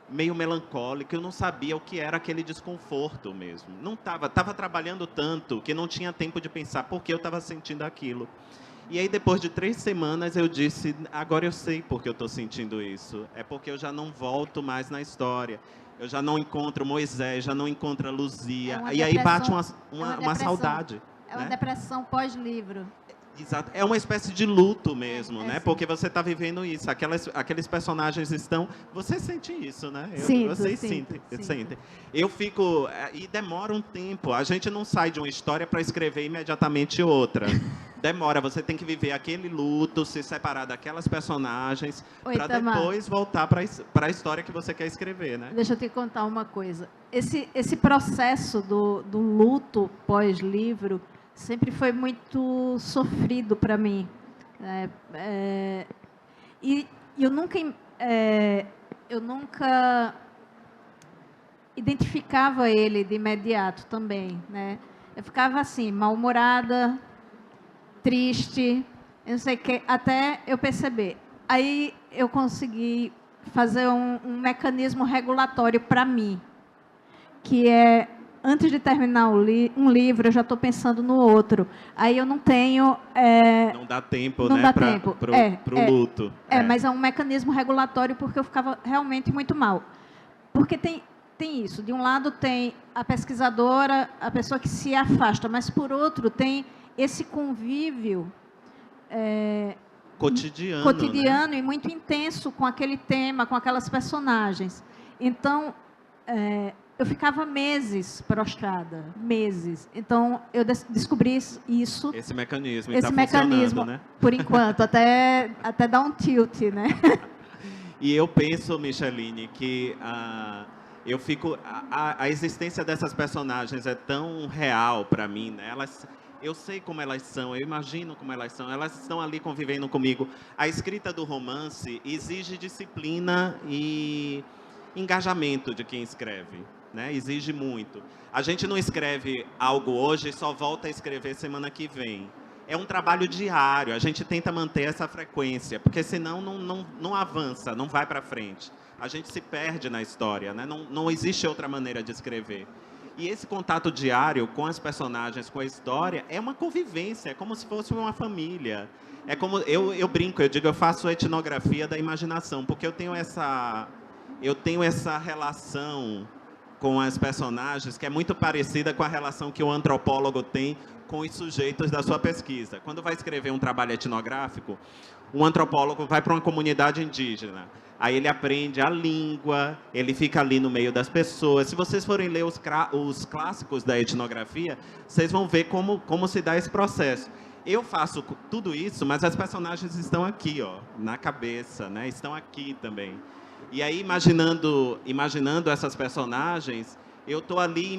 meio melancólico, eu não sabia o que era aquele desconforto mesmo. Não estava trabalhando tanto que não tinha tempo de pensar por que eu estava sentindo aquilo. E aí, depois de 3 semanas, eu disse, agora eu sei por que eu estou sentindo isso. É porque eu já não volto mais na história. Eu já não encontro Moisés, já não encontro a Luzia. E aí bate uma saudade. É uma né? depressão pós-livro. Exato. É uma espécie de luto mesmo, né? Sim. Porque você está vivendo isso. Aqueles personagens estão... Você sente isso, né? Vocês sentem. Eu fico... E demora um tempo. A gente não sai de uma história para escrever imediatamente outra. Demora. Você tem que viver aquele luto, se separar daquelas personagens, para depois voltar para a história que você quer escrever, né? Deixa eu te contar uma coisa. Esse processo do luto pós-livro sempre foi muito sofrido para mim. E eu nunca identificava ele de imediato também, né? Eu ficava assim, mal-humorada, triste, eu não sei o que, até eu perceber. Aí eu consegui fazer um mecanismo regulatório para mim, que é, antes de terminar um livro, eu já estou pensando no outro. Aí eu não tenho... não dá tempo, não né? Dá tempo. Pro luto. Mas é um mecanismo regulatório porque eu ficava realmente muito mal. Porque tem tem isso. De um lado tem a pesquisadora, a pessoa que se afasta, mas, por outro, tem esse convívio cotidiano, né? E muito intenso com aquele tema, com aquelas personagens. Então, eu ficava meses prostrada, meses. Então, eu descobri isso. Esse mecanismo esse está mecanismo, funcionando, né? por enquanto, até dar um tilt, né? E eu penso, Micheline, que a existência dessas personagens é tão real para mim, né? Eu sei como elas são, eu imagino como elas estão ali convivendo comigo. A escrita do romance exige disciplina e engajamento de quem escreve, né? Exige muito. A gente não escreve algo hoje e só volta a escrever semana que vem. É um trabalho diário, a gente tenta manter essa frequência, porque senão não avança, não vai para frente. A gente se perde na história, né? Não existe outra maneira de escrever. E esse contato diário com as personagens, com a história, é uma convivência, é como se fosse uma família. É como eu brinco, eu digo, eu faço etnografia da imaginação, porque eu tenho essa relação com as personagens que é muito parecida com a relação que o antropólogo tem com os sujeitos da sua pesquisa. Quando vai escrever um trabalho etnográfico, um antropólogo vai para uma comunidade indígena. Aí ele aprende a língua, ele fica ali no meio das pessoas. Se vocês forem ler os clássicos da etnografia, vocês vão ver como se dá esse processo. Eu faço tudo isso, mas as personagens estão aqui, ó, na cabeça, né? Estão aqui também. E aí, imaginando essas personagens, eu estou ali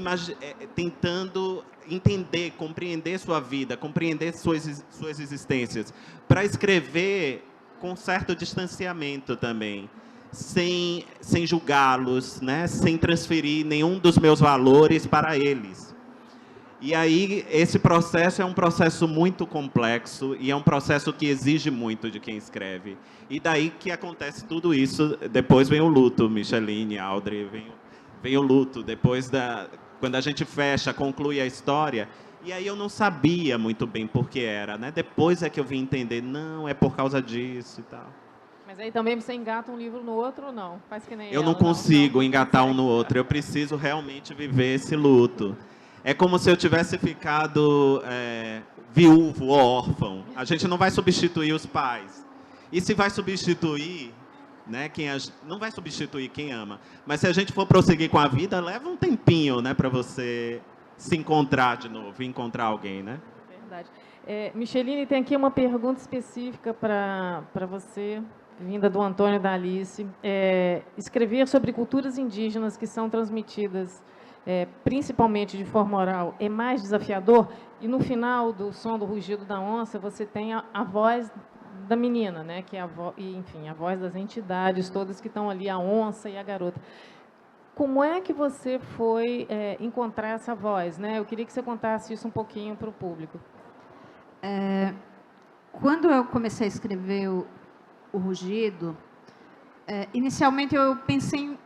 tentando entender, compreender sua vida, compreender suas existências, para escrever com certo distanciamento também, sem julgá-los, né? Sem transferir nenhum dos meus valores para eles. E aí, esse processo é um processo muito complexo e é um processo que exige muito de quem escreve. E daí que acontece tudo isso. Depois vem o luto, Micheline, Audrey, vem o luto. Depois quando a gente fecha, conclui a história. E aí eu não sabia muito bem por que era, né? Depois é que eu vim entender, não, é por causa disso e tal. Mas aí também você engata um livro no outro ou não? Faz que nem eu ela, não consigo não engatar consegue. um no outro. Eu preciso realmente viver esse luto. É como se eu tivesse ficado viúvo ou órfão. A gente não vai substituir os pais. E se vai substituir, né, não vai substituir quem ama. Mas se a gente for prosseguir com a vida, leva um tempinho, né, para você se encontrar de novo, encontrar alguém, né? Verdade. Micheline, tem aqui uma pergunta específica para você, vinda do Antônio e da Alice. Escrever sobre culturas indígenas que são transmitidas principalmente de forma oral, é mais desafiador? E no final do Som do Rugido da Onça, você tem a voz da menina, né? Que é enfim, a voz das entidades todas que estão ali, a onça e a garota. Como é que você foi encontrar essa voz, né? Eu queria que você contasse isso um pouquinho para o público. Quando eu comecei a escrever o Rugido, inicialmente eu pensei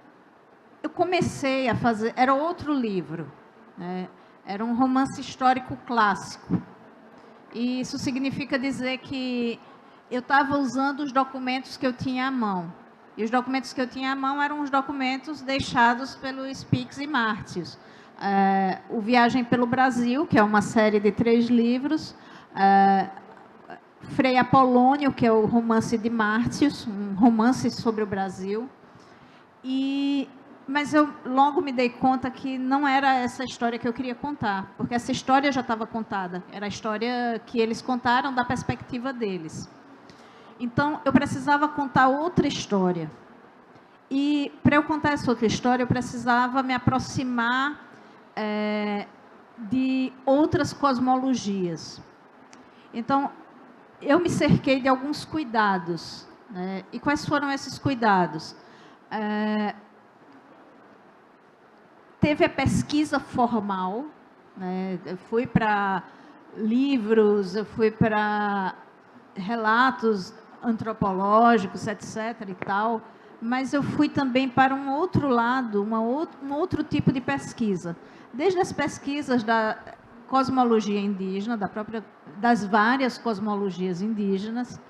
eu comecei a fazer, era outro livro, né? Era um romance histórico clássico. E isso significa dizer que eu estava usando os documentos que eu tinha à mão. E os documentos que eu tinha à mão eram os documentos deixados pelos Pix e Mártios. O Viagem pelo Brasil, que é uma série de 3 livros. Frei Apolônio, que é o romance de Mártios, um romance sobre o Brasil. Mas eu logo me dei conta que não era essa história que eu queria contar, porque essa história já estava contada. Era a história que eles contaram da perspectiva deles. Então, eu precisava contar outra história. E, para eu contar essa outra história, eu precisava me aproximar de outras cosmologias. Então, eu me cerquei de alguns cuidados, né? E quais foram esses cuidados? Teve a pesquisa formal, né? Eu fui para livros, eu fui para relatos antropológicos, etc. e tal, mas eu fui também para um outro lado, um outro tipo de pesquisa. Desde as pesquisas da cosmologia indígena, das várias cosmologias indígenas,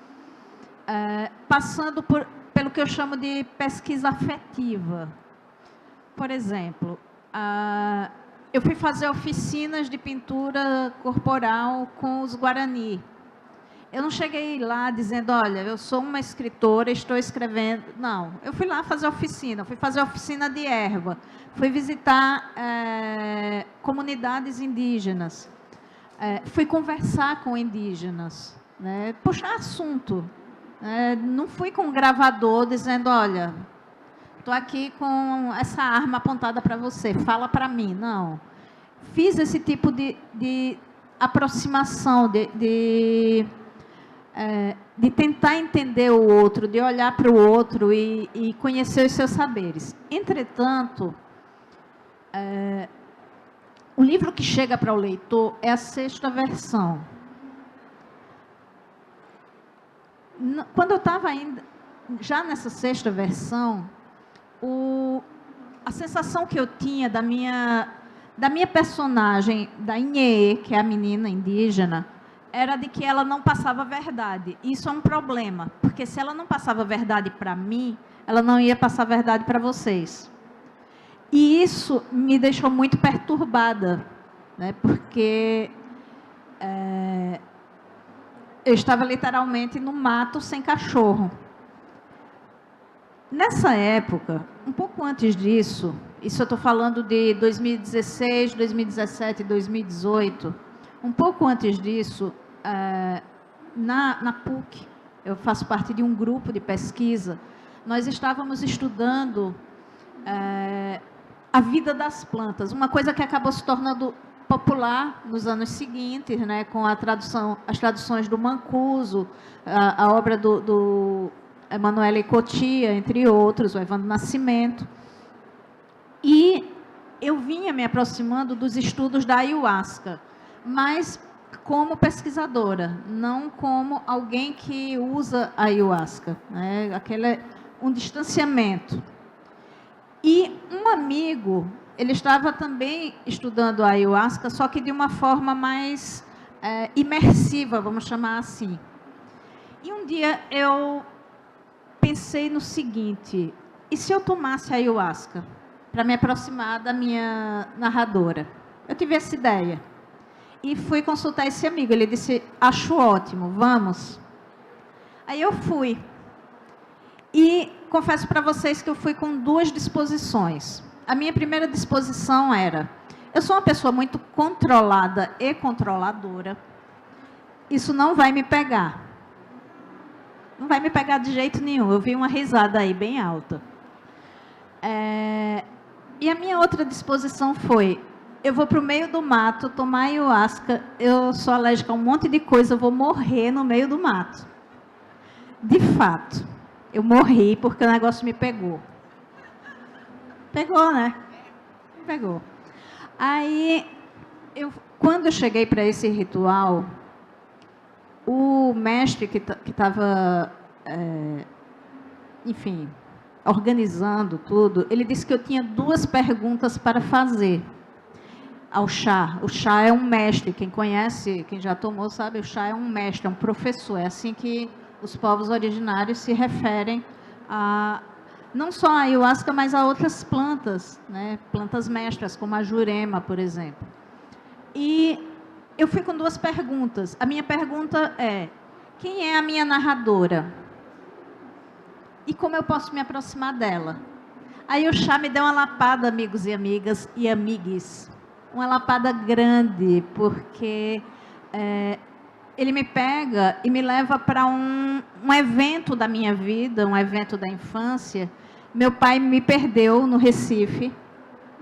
passando pelo que eu chamo de pesquisa afetiva. por exemplo, eu fui fazer oficinas de pintura corporal com os Guarani. Eu não cheguei lá dizendo, olha, eu sou uma escritora, estou escrevendo. Não, eu fui lá fazer oficina, fui fazer oficina de erva, fui visitar comunidades indígenas, fui conversar com indígenas, né, puxar assunto. Não fui com um gravador dizendo, olha, estou aqui com essa arma apontada para você, fala para mim. Não. Fiz esse tipo de aproximação, de tentar entender o outro, de olhar para o outro e conhecer os seus saberes. Entretanto, o livro que chega para o leitor é a 6ª versão. Quando eu estava ainda, já nessa 6ª versão, a sensação que eu tinha da minha personagem, da Inhê, que é a menina indígena, era de que ela não passava verdade. Isso é um problema, porque se ela não passava verdade para mim, ela não ia passar verdade para vocês. E isso me deixou muito perturbada, né? Porque eu estava literalmente no mato sem cachorro. Nessa época, um pouco antes disso, isso eu estou falando de 2016, 2017, 2018, um pouco antes disso, na PUC, eu faço parte de um grupo de pesquisa, nós estávamos estudando a vida das plantas, uma coisa que acabou se tornando popular nos anos seguintes, né, com as traduções do Mancuso, a obra do Emanuele Cotia, entre outros, o Evandro Nascimento. E eu vinha me aproximando dos estudos da ayahuasca, mas como pesquisadora, não como alguém que usa a ayahuasca, né? Aquele um distanciamento. E um amigo, ele estava também estudando a ayahuasca, só que de uma forma mais imersiva, vamos chamar assim. E um dia eu pensei no seguinte, e se eu tomasse a ayahuasca para me aproximar da minha narradora? Eu tive essa ideia. E fui consultar esse amigo. Ele disse, acho ótimo, vamos. Aí eu fui. E confesso para vocês que eu fui com 2 disposições. A minha primeira disposição era, eu sou uma pessoa muito controlada e controladora. Isso não vai me pegar. Não vai me pegar de jeito nenhum. Eu vi uma risada aí bem alta. E a minha outra disposição foi, eu vou para o meio do mato tomar ayahuasca, eu sou alérgica a um monte de coisa, eu vou morrer no meio do mato. De fato, eu morri porque o negócio me pegou. Pegou, né? Pegou. Aí, quando eu cheguei para esse ritual, o mestre que estava, enfim, organizando tudo, ele disse que eu tinha 2 perguntas para fazer ao chá. O chá é um mestre, quem conhece, quem já tomou sabe, o chá é um mestre, é um professor, é assim que os povos originários se referem a, não só a ayahuasca, mas a outras plantas, né? Plantas mestras, como a jurema, por exemplo. E eu fui com 2 perguntas. A minha pergunta é, quem é a minha narradora? E como eu posso me aproximar dela? Aí o chá me deu uma lapada, amigos e amigas e amigues. Uma lapada grande, porque ele me pega e me leva para um evento da minha vida, um evento da infância. Meu pai me perdeu no Recife,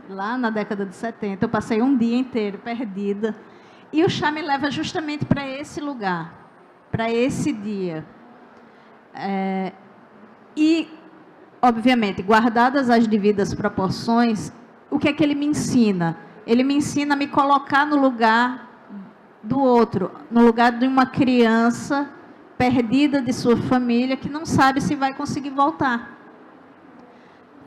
lá na década de 70. Eu passei um dia inteiro perdida. E o chá me leva justamente para esse lugar, para esse dia. E, obviamente, guardadas as devidas proporções, o que é que ele me ensina? Ele me ensina a me colocar no lugar do outro, no lugar de uma criança perdida de sua família, que não sabe se vai conseguir voltar.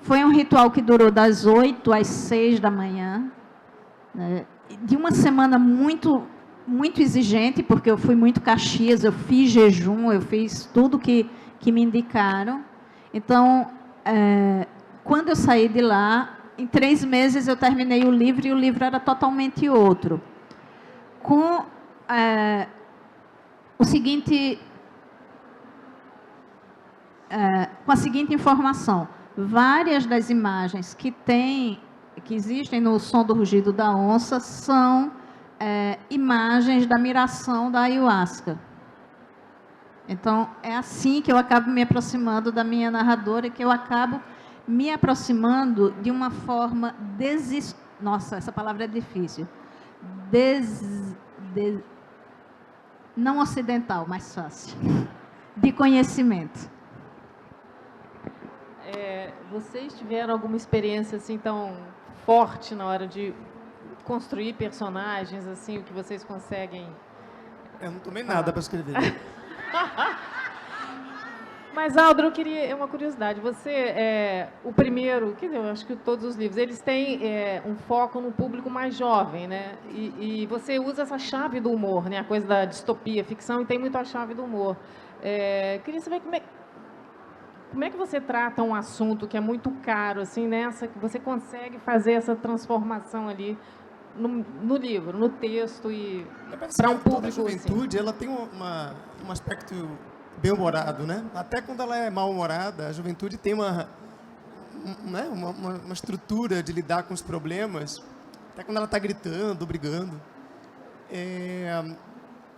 Foi um ritual que durou das 8 às 6 da manhã, né? De uma semana muito, muito exigente, porque eu fui muito Caxias, eu fiz jejum, eu fiz tudo que me indicaram. Então, quando eu saí de lá, em 3 meses eu terminei o livro e o livro era totalmente outro. Com com a seguinte informação: várias das imagens que existem no Som do Rugido da Onça são imagens da miração da ayahuasca. Então, é assim que eu acabo me aproximando da minha narradora, que eu acabo me aproximando de uma forma nossa, essa palavra é difícil. Não ocidental, mais fácil. De conhecimento. Vocês tiveram alguma experiência assim tão forte na hora de construir personagens, assim, o que vocês conseguem? Eu não tomei nada para escrever. Mas, Aldro, eu queria uma curiosidade. Você o primeiro, quer dizer, eu acho que todos os livros, eles têm um foco no público mais jovem, né? E você usa essa chave do humor, né? A coisa da distopia, ficção, e tem muito a chave do humor. Queria saber como é que você trata um assunto que é muito caro, assim, nessa que você consegue fazer essa transformação ali no livro, no texto e para um público. A juventude, assim, ela tem um aspecto bem-humorado, né? Até quando ela é mal-humorada, a juventude tem uma estrutura de lidar com os problemas, até quando ela está gritando, brigando.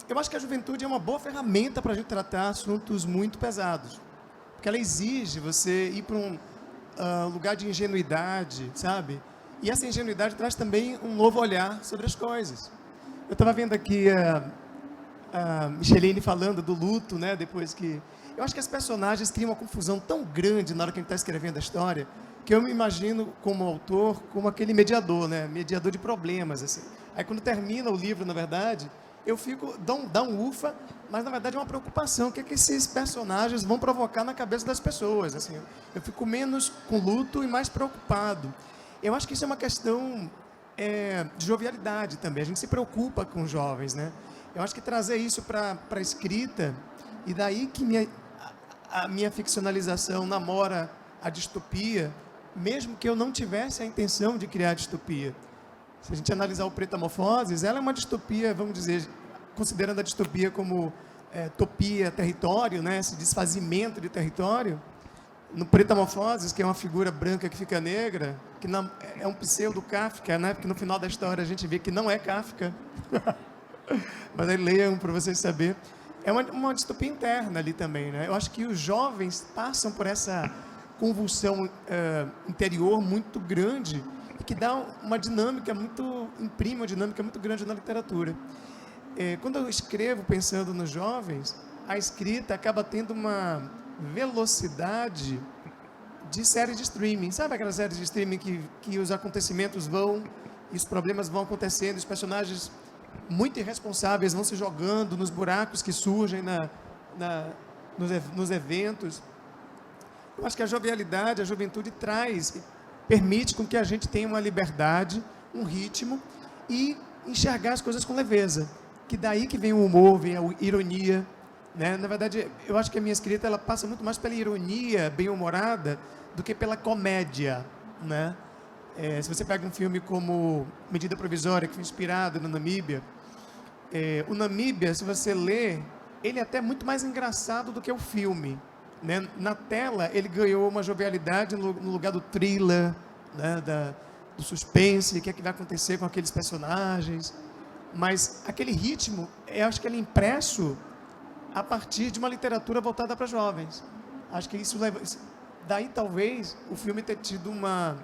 Eu acho que a juventude é uma boa ferramenta para a gente tratar assuntos muito pesados, porque ela exige você ir para um lugar de ingenuidade, sabe? E essa ingenuidade traz também um novo olhar sobre as coisas. Eu estava vendo aqui a Micheline falando do luto, né? Depois que... Eu acho que as personagens criam uma confusão tão grande na hora que a gente está escrevendo a história, que eu me imagino como autor, como aquele mediador, né? Mediador de problemas, assim. Aí quando termina o livro, na verdade, eu fico... Dá um ufa, mas na verdade é uma preocupação. O que é que esses personagens vão provocar na cabeça das pessoas, assim? Eu fico menos com luto e mais preocupado. Eu acho que isso é uma questão de jovialidade também. A gente se preocupa com os jovens, né? Eu acho que trazer isso para a escrita, e daí que a minha ficcionalização namora a distopia, mesmo que eu não tivesse a intenção de criar a distopia. Se a gente analisar o Pretamorfoses, ela é uma distopia, vamos dizer, considerando a distopia como topia, território, né? Esse desfazimento de território. No Pretamorfoses, que é uma figura branca que fica negra, que é um pseudo-Kafka, né? Porque no final da história a gente vê que não é Kafka. Mas aí leiam para vocês saberem. É uma distopia interna ali também, né? Eu acho que os jovens passam por essa convulsão interior muito grande e que dá uma dinâmica imprime uma dinâmica muito grande na literatura. Quando eu escrevo pensando nos jovens, a escrita acaba tendo uma velocidade de série de streaming. Sabe aquelas séries de streaming que os acontecimentos vão e os problemas vão acontecendo, os personagens muito irresponsáveis vão se jogando nos buracos que surgem nos eventos. Eu acho que a jovialidade, a juventude permite com que a gente tenha uma liberdade, um ritmo e enxergar as coisas com leveza. Que daí que vem o humor, vem a ironia, né? Na verdade, eu acho que a minha escrita ela passa muito mais pela ironia bem-humorada do que pela comédia, né? Se você pega um filme como Medida Provisória, que foi inspirado na Namíbia, o Namíbia, se você lê, ele é até muito mais engraçado do que o filme, né? Na tela, ele ganhou uma jovialidade no lugar do thriller, né? Do suspense, o que é que vai acontecer com aqueles personagens. Mas aquele ritmo, eu acho que ele é impresso a partir de uma literatura voltada para jovens. Acho que isso leva... Daí, talvez, o filme ter tido uma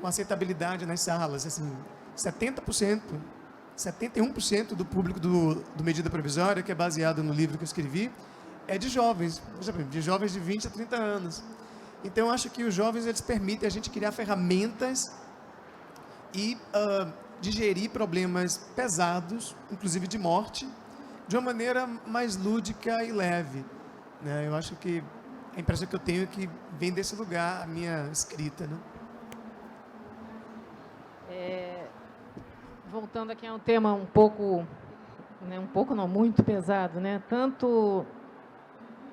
aceitabilidade nas salas. Assim, 70%, 71% do público do Medida Provisória, que é baseado no livro que eu escrevi, é de jovens, de jovens de 20 a 30 anos. Então, eu acho que os jovens eles permitem a gente criar ferramentas e digerir problemas pesados, inclusive de morte, de uma maneira mais lúdica e leve, né? Eu acho que a impressão que eu tenho é que vem desse lugar a minha escrita, né? Voltando aqui a um tema um pouco não, muito pesado, né? Tanto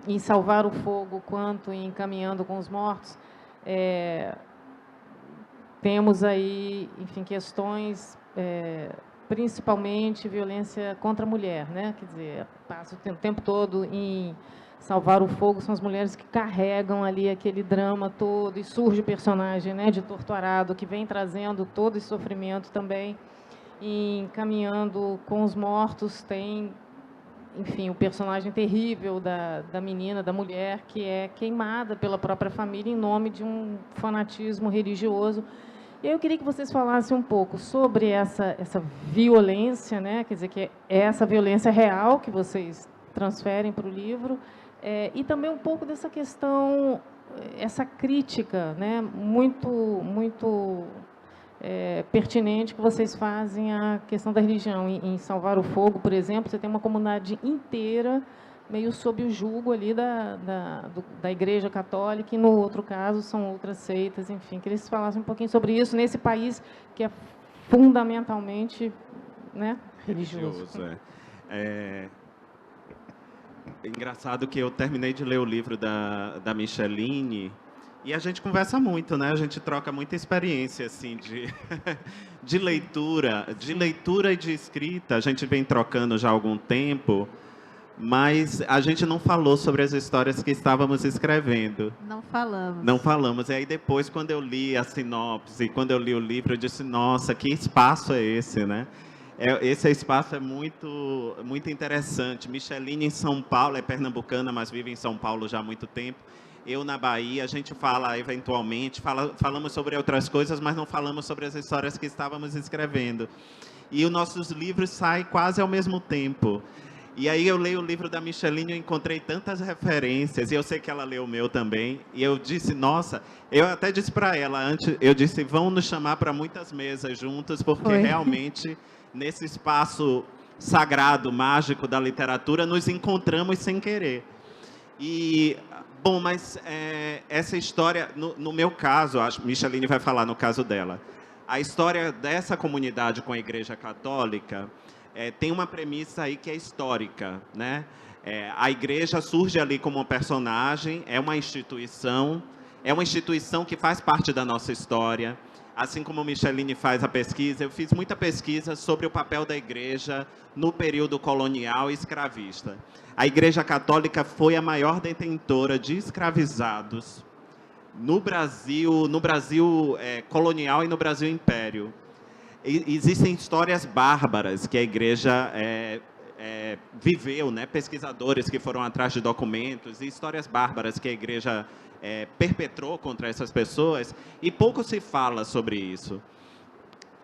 em Salvar o Fogo quanto em Caminhando com os Mortos, temos aí, enfim, questões, principalmente violência contra a mulher, né? Quer dizer, passa o tempo todo em Salvar o Fogo, são as mulheres que carregam ali aquele drama todo, e surge o personagem, né, de Torturado, que vem trazendo todo esse sofrimento também, e Caminhando com os Mortos tem, enfim, o personagem terrível da menina, da mulher, que é queimada pela própria família em nome de um fanatismo religioso. E eu queria que vocês falassem um pouco sobre essa violência, né, quer dizer, que é essa violência real que vocês transferem para o livro, e também um pouco dessa questão, essa crítica, né, muito pertinente que vocês fazem à questão da religião. Em Salvar o Fogo, por exemplo, você tem uma comunidade inteira meio sob o jugo ali da Igreja Católica, e no outro caso são outras seitas, enfim. Queria que vocês falassem um pouquinho sobre isso nesse país que é fundamentalmente, né, religioso. É engraçado que eu terminei de ler o livro da Micheline, e a gente conversa muito, né? A gente troca muita experiência, assim, de leitura e de escrita. A gente vem trocando já há algum tempo, mas a gente não falou sobre as histórias que estávamos escrevendo. Não falamos. E aí depois, quando eu li a sinopse, quando eu li o livro, eu disse, nossa, que espaço é esse, né? Esse espaço é muito, muito interessante. Micheline em São Paulo, é pernambucana, mas vive em São Paulo já há muito tempo. Eu na Bahia, a gente fala eventualmente, falamos sobre outras coisas, mas não falamos sobre as histórias que estávamos escrevendo. E os nossos livros saem quase ao mesmo tempo. E aí eu leio o livro da Micheline, eu encontrei tantas referências, e eu sei que ela leu o meu também, e eu disse, nossa, eu até disse para ela antes, eu disse, vão nos chamar para muitas mesas juntos, porque realmente, nesse espaço sagrado, mágico da literatura, nos encontramos sem querer. E, bom, mas essa história, no meu caso, a Micheline vai falar no caso dela, a história dessa comunidade com a Igreja Católica tem uma premissa aí que é histórica, né? A igreja surge ali como um personagem, é uma instituição que faz parte da nossa história. Assim como Micheline faz a pesquisa, eu fiz muita pesquisa sobre o papel da igreja no período colonial e escravista. A Igreja Católica foi a maior detentora de escravizados no Brasil colonial e no Brasil Império. Existem histórias bárbaras que a igreja viveu, né? Pesquisadores que foram atrás de documentos, e histórias bárbaras que a igreja perpetrou contra essas pessoas, e pouco se fala sobre isso.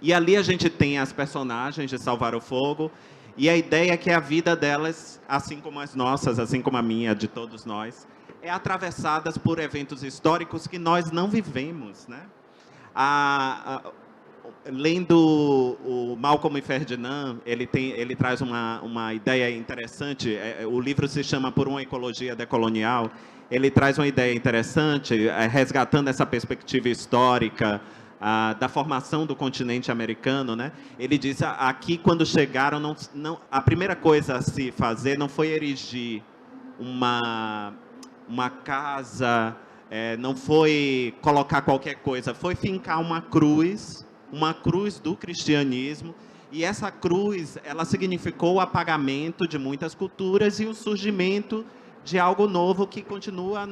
E ali a gente tem as personagens de Salvar o Fogo, e a ideia é que a vida delas, assim como as nossas, assim como a minha, de todos nós, é atravessadas por eventos históricos que nós não vivemos, né? Lendo o Malcolm e Ferdinand, ele traz uma ideia interessante. O livro se chama Por uma Ecologia Decolonial. Ele traz uma ideia interessante, resgatando essa perspectiva histórica da formação do continente americano, né? Ele diz, aqui quando chegaram, a primeira coisa a se fazer não foi erigir uma casa, não foi colocar qualquer coisa, foi fincar uma cruz do cristianismo, e essa cruz, ela significou o apagamento de muitas culturas e o surgimento de algo novo que continua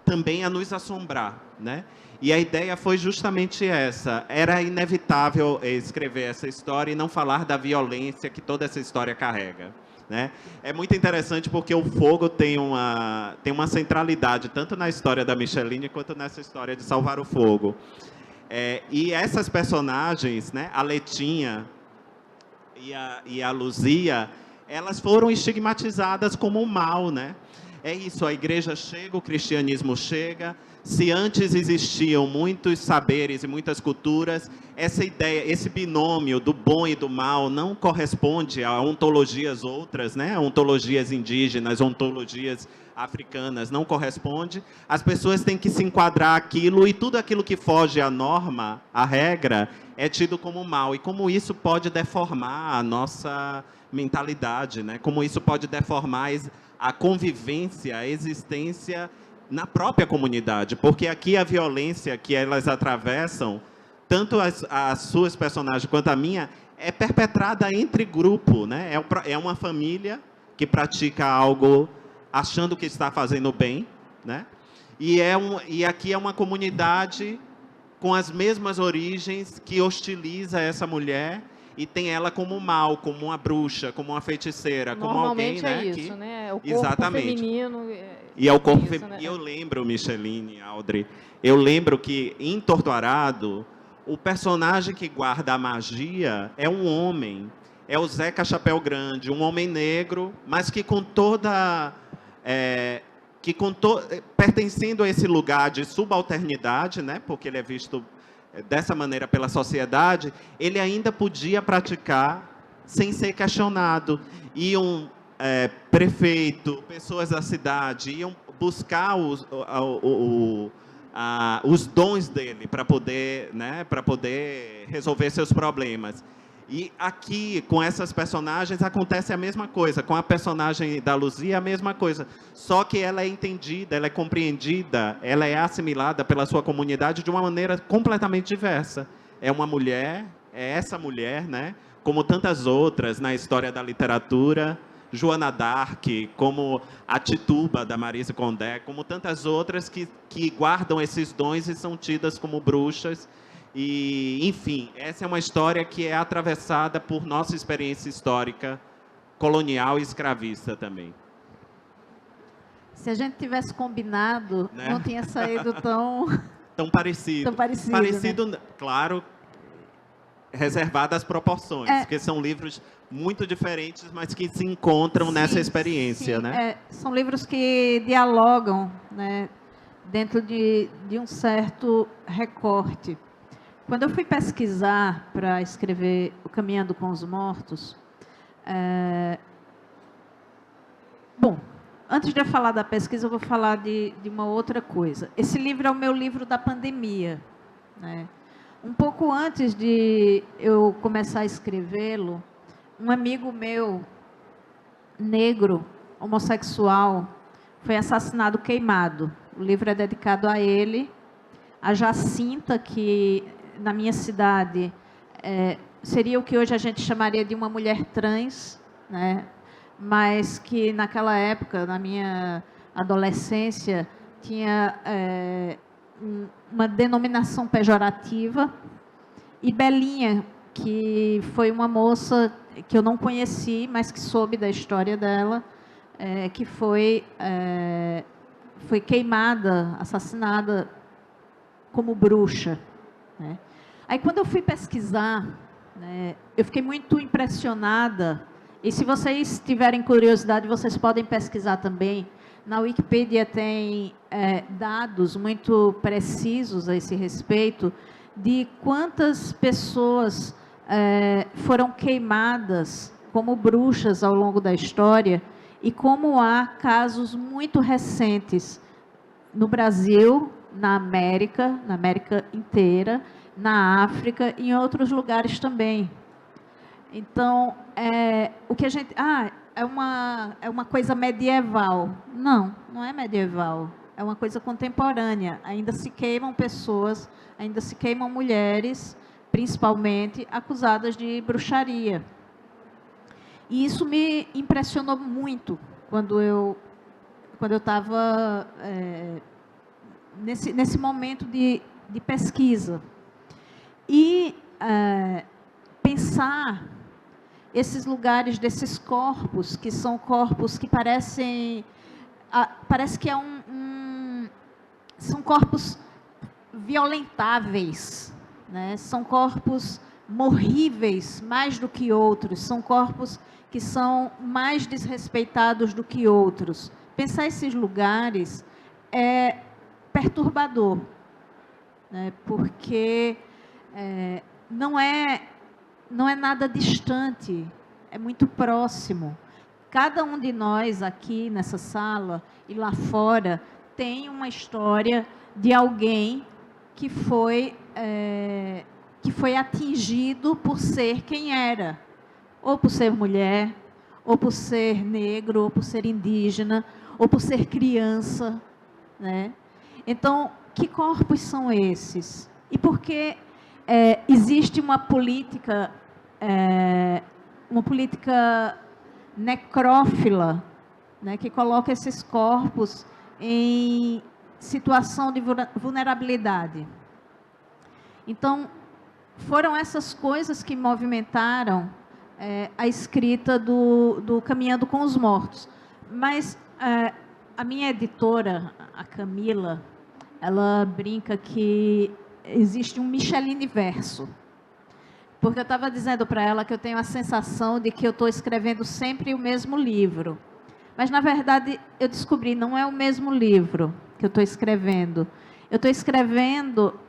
também a nos assombrar, né? E a ideia foi justamente essa. Era inevitável escrever essa história e não falar da violência que toda essa história carrega, né? É muito interessante porque o fogo tem uma centralidade, tanto na história da Micheline quanto nessa história de Salvar o Fogo. E essas personagens, né, a Letinha e a Luzia, elas foram estigmatizadas como o mal, né? É isso, a igreja chega, o cristianismo chega. Se antes existiam muitos saberes e muitas culturas, essa ideia, esse binômio do bom e do mal não corresponde a ontologias outras, né? Ontologias indígenas, ontologias africanas, não corresponde. As pessoas têm que se enquadrar aquilo, e tudo aquilo que foge à norma, à regra, é tido como mal. E como isso pode deformar a nossa mentalidade, né? Como isso pode deformar a convivência, a existência na própria comunidade, porque aqui a violência que elas atravessam, tanto as suas personagens quanto a minha, é perpetrada entre grupo, né? É uma família que pratica algo achando que está fazendo bem, né? E aqui é uma comunidade com as mesmas origens que hostiliza essa mulher e tem ela como mal, como uma bruxa, como uma feiticeira, como alguém, Normalmente né? é isso, que... né? É o corpo Exatamente. feminino. E é o corpo isso, feminino. né? E eu lembro, Micheline, Audrey, eu lembro que em Torturado, o personagem que guarda a magia é um homem. É o Zeca Chapéu Grande, um homem negro, mas que com toda... pertencendo a esse lugar de subalternidade, né? Porque ele é visto dessa maneira pela sociedade, ele ainda podia praticar sem ser questionado. Iam prefeito, pessoas da cidade, iam buscar os dons dele para poder, né, resolver seus problemas. E aqui, com essas personagens, acontece a mesma coisa. Com a personagem da Luzia, a mesma coisa. Só que ela é entendida, ela é compreendida, ela é assimilada pela sua comunidade de uma maneira completamente diversa. É uma mulher, é essa mulher, né? Como tantas outras na história da literatura, Joana d'Arc, como a Tituba, da Maryse Condé, como tantas outras que guardam esses dons e são tidas como bruxas. E, enfim, essa é uma história que é atravessada por nossa experiência histórica colonial e escravista também. Se a gente tivesse combinado, Né? não tinha saído tão parecido. Tão parecido, Parecido, claro, reservado às proporções, porque são livros muito diferentes, mas que se encontram nessa experiência, sim, né? São livros que dialogam, né, dentro de um certo recorte. Quando eu fui pesquisar para escrever O Caminhando com os Mortos, bom, antes de eu falar da pesquisa, eu vou falar de uma outra coisa. Esse livro é o meu livro da pandemia, né? Um pouco antes de eu começar a escrevê-lo, um amigo meu, negro, homossexual, foi assassinado queimado. O livro é dedicado a ele, a Jacinta, que na minha cidade seria o que hoje a gente chamaria de uma mulher trans, né? Mas que naquela época, na minha adolescência, tinha uma denominação pejorativa. E Belinha, que foi uma moça que eu não conheci, mas que soube da história dela, que foi queimada, assassinada como bruxa, né? Aí, quando eu fui pesquisar, né, eu fiquei muito impressionada, e se vocês tiverem curiosidade, vocês podem pesquisar também. Na Wikipedia tem dados muito precisos a esse respeito, de quantas pessoas foram queimadas como bruxas ao longo da história, e como há casos muito recentes no Brasil, na América inteira, na África e em outros lugares também. Então, o que a gente... é uma coisa medieval. Não, não é medieval. É uma coisa contemporânea. Ainda se queimam pessoas, ainda se queimam mulheres, principalmente acusadas de bruxaria. E isso me impressionou muito quando eu estava nesse momento de pesquisa. E pensar esses lugares desses corpos, que são corpos que parece que são corpos violentáveis, né? São corpos morríveis mais do que outros, são corpos que são mais desrespeitados do que outros. Pensar esses lugares é perturbador, né? Porque não é nada distante, é muito próximo. Cada um de nós aqui nessa sala e lá fora tem uma história de alguém que foi atingido por ser quem era, ou por ser mulher, ou por ser negro, ou por ser indígena, ou por ser criança, né? Então, que corpos são esses? E por que existe uma política necrófila, né, que coloca esses corpos em situação de vulnerabilidade? Então, foram essas coisas que movimentaram a escrita do Caminhando com os Mortos. Mas a minha editora, a Camila, ela brinca que existe um Micheline-verso. Porque eu estava dizendo para ela que eu tenho a sensação de que eu estou escrevendo sempre o mesmo livro. Mas, na verdade, eu descobri, não é o mesmo livro que eu estou escrevendo. Eu estou escrevendo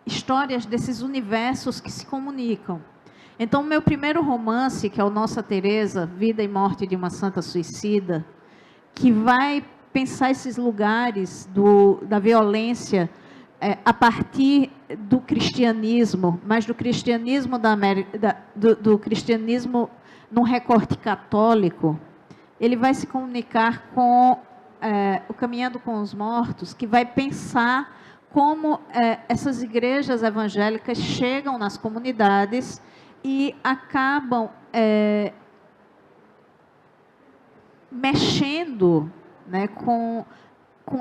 histórias desses universos que se comunicam. Então, o meu primeiro romance, que é o Nossa Teresa, Vida e Morte de uma Santa Suicida, que vai pensar esses lugares da violência a partir do cristianismo, mas do cristianismo do cristianismo num recorte católico, ele vai se comunicar com o Caminhando com os Mortos, que vai pensar como essas igrejas evangélicas chegam nas comunidades e acabam mexendo, né, com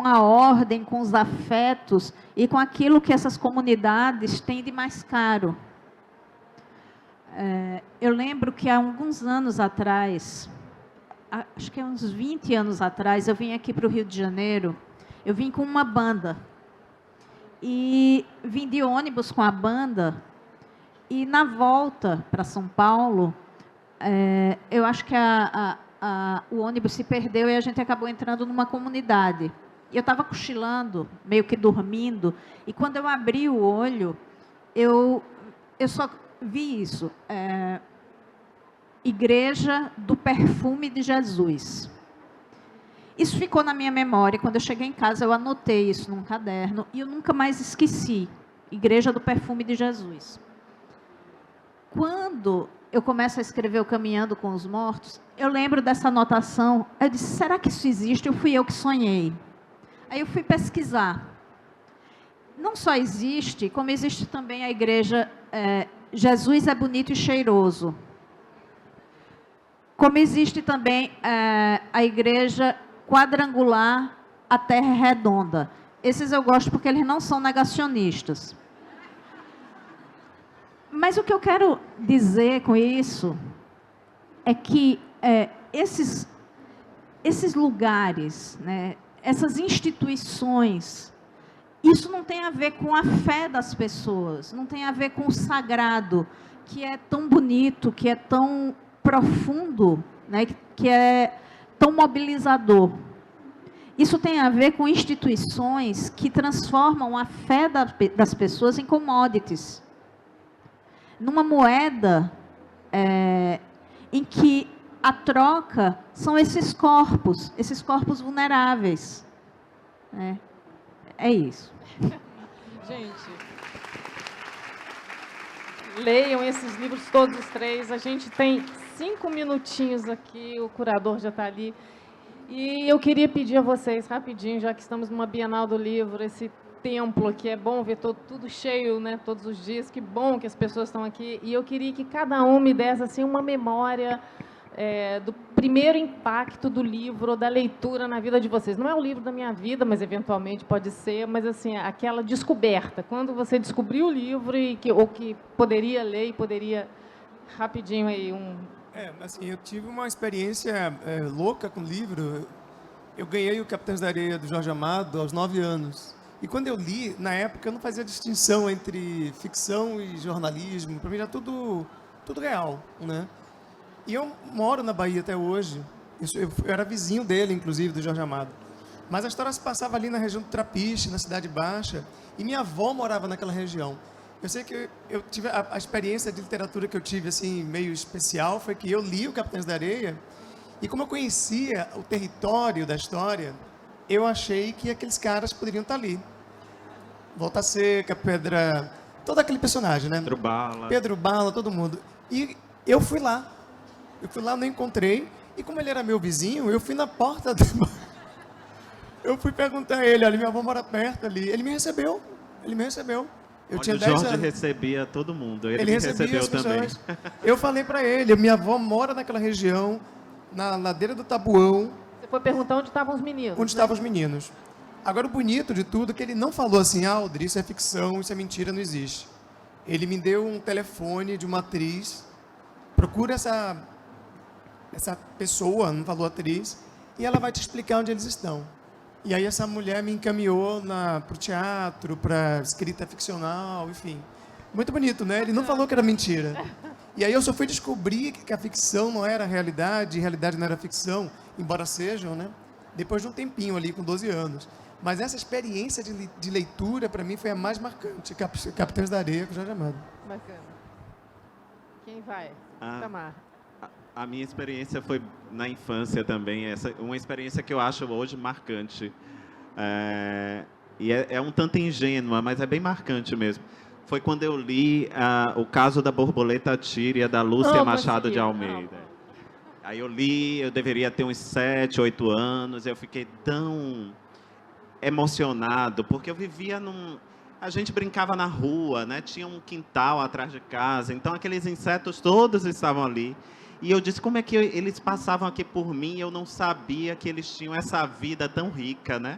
a ordem, com os afetos e com aquilo que essas comunidades têm de mais caro. Eu lembro que há alguns anos atrás, acho que há uns 20 anos atrás, eu vim aqui para o Rio de Janeiro, eu vim com uma banda. E vim de ônibus com a banda, e na volta para São Paulo, eu acho que o ônibus se perdeu e a gente acabou entrando numa comunidade. Eu estava cochilando, meio que dormindo, e quando eu abri o olho, eu só vi isso. Igreja do Perfume de Jesus. Isso ficou na minha memória. Quando eu cheguei em casa, eu anotei isso num caderno e eu nunca mais esqueci. Igreja do Perfume de Jesus. Quando eu começo a escrever o Caminhando com os Mortos, eu lembro dessa anotação. Eu disse, será que isso existe? Ou fui eu que sonhei? Aí eu fui pesquisar. Não só existe, como existe também a igreja Jesus é Bonito e Cheiroso. Como existe também a igreja Quadrangular, a Terra é Redonda. Esses eu gosto porque eles não são negacionistas. Mas o que eu quero dizer com isso é que esses lugares, né, essas instituições, isso não tem a ver com a fé das pessoas, não tem a ver com o sagrado, que é tão bonito, que é tão profundo, né, que é tão mobilizador. Isso tem a ver com instituições que transformam a fé das pessoas em commodities. Numa moeda em que a troca são esses corpos vulneráveis. É isso. Gente, leiam esses livros todos os três. A gente tem 5 minutinhos aqui, o curador já está ali. E eu queria pedir a vocês, rapidinho, já que estamos numa Bienal do Livro, esse templo aqui, é bom ver tudo cheio, né, todos os dias, que bom que as pessoas estão aqui. E eu queria que cada um me desse assim, uma memória do primeiro impacto do livro, ou da leitura na vida de vocês. Não é o livro da minha vida, mas eventualmente pode ser, mas assim, aquela descoberta, quando você descobriu o livro, ou que poderia ler, e poderia, rapidinho aí, assim, eu tive uma experiência louca com o livro. Eu ganhei o Capitães da Areia, do Jorge Amado, aos 9 anos. E quando eu li, na época, eu não fazia distinção entre ficção e jornalismo. Para mim, era tudo real, né? E eu moro na Bahia até hoje. Eu era vizinho dele, inclusive, do Jorge Amado. Mas a história se passava ali na região do Trapiche, na Cidade Baixa. E minha avó morava naquela região. Eu sei que eu tive a experiência de literatura que eu tive, assim, meio especial, foi que eu li o Capitães da Areia, e como eu conhecia o território da história, eu achei que aqueles caras poderiam estar ali. Volta Seca, Pedra... todo aquele personagem, né? Pedro Bala, todo mundo. E eu fui lá. não encontrei, e como ele era meu vizinho, eu fui na porta Eu fui perguntar a ele, olha, minha avó mora perto ali. Ele me recebeu. Eu tinha o 10 Jorge anos. recebia todo mundo. Ele Ele me recebia recebeu as também. pessoas. Eu falei para ele, minha avó mora naquela região, na ladeira do Tabuão, Você foi perguntar onde estavam os meninos. onde estavam os meninos. Agora, o bonito de tudo é que ele não falou assim, Audrey, isso é ficção, isso é mentira, não existe. Ele me deu um telefone de uma atriz, procura essa pessoa, não falou atriz, e ela vai te explicar onde eles estão. E aí essa mulher me encaminhou para o teatro, para escrita ficcional, enfim. Muito bonito, né? Ele não falou que era mentira. E aí eu só fui descobrir que a ficção não era realidade, e a realidade não era ficção, embora sejam, né? Depois de um tempinho ali, com 12 anos. Mas essa experiência de leitura, para mim, foi a mais marcante. Capitães da Areia, com o Jorge Amado. Bacana. Quem vai? Ah. Tamar. A minha experiência foi na infância também, uma experiência que eu acho hoje marcante. E é um tanto ingênua, mas é bem marcante mesmo. Foi quando eu li O Caso da Borboleta Tíria, da Lúcia Machado de Almeida. Aí eu li, eu deveria ter uns 7, 8 anos, eu fiquei tão emocionado, porque eu vivia a gente brincava na rua, né? Tinha um quintal atrás de casa, então aqueles insetos todos estavam ali. E eu disse, como é que eles passavam aqui por mim e eu não sabia que eles tinham essa vida tão rica, né?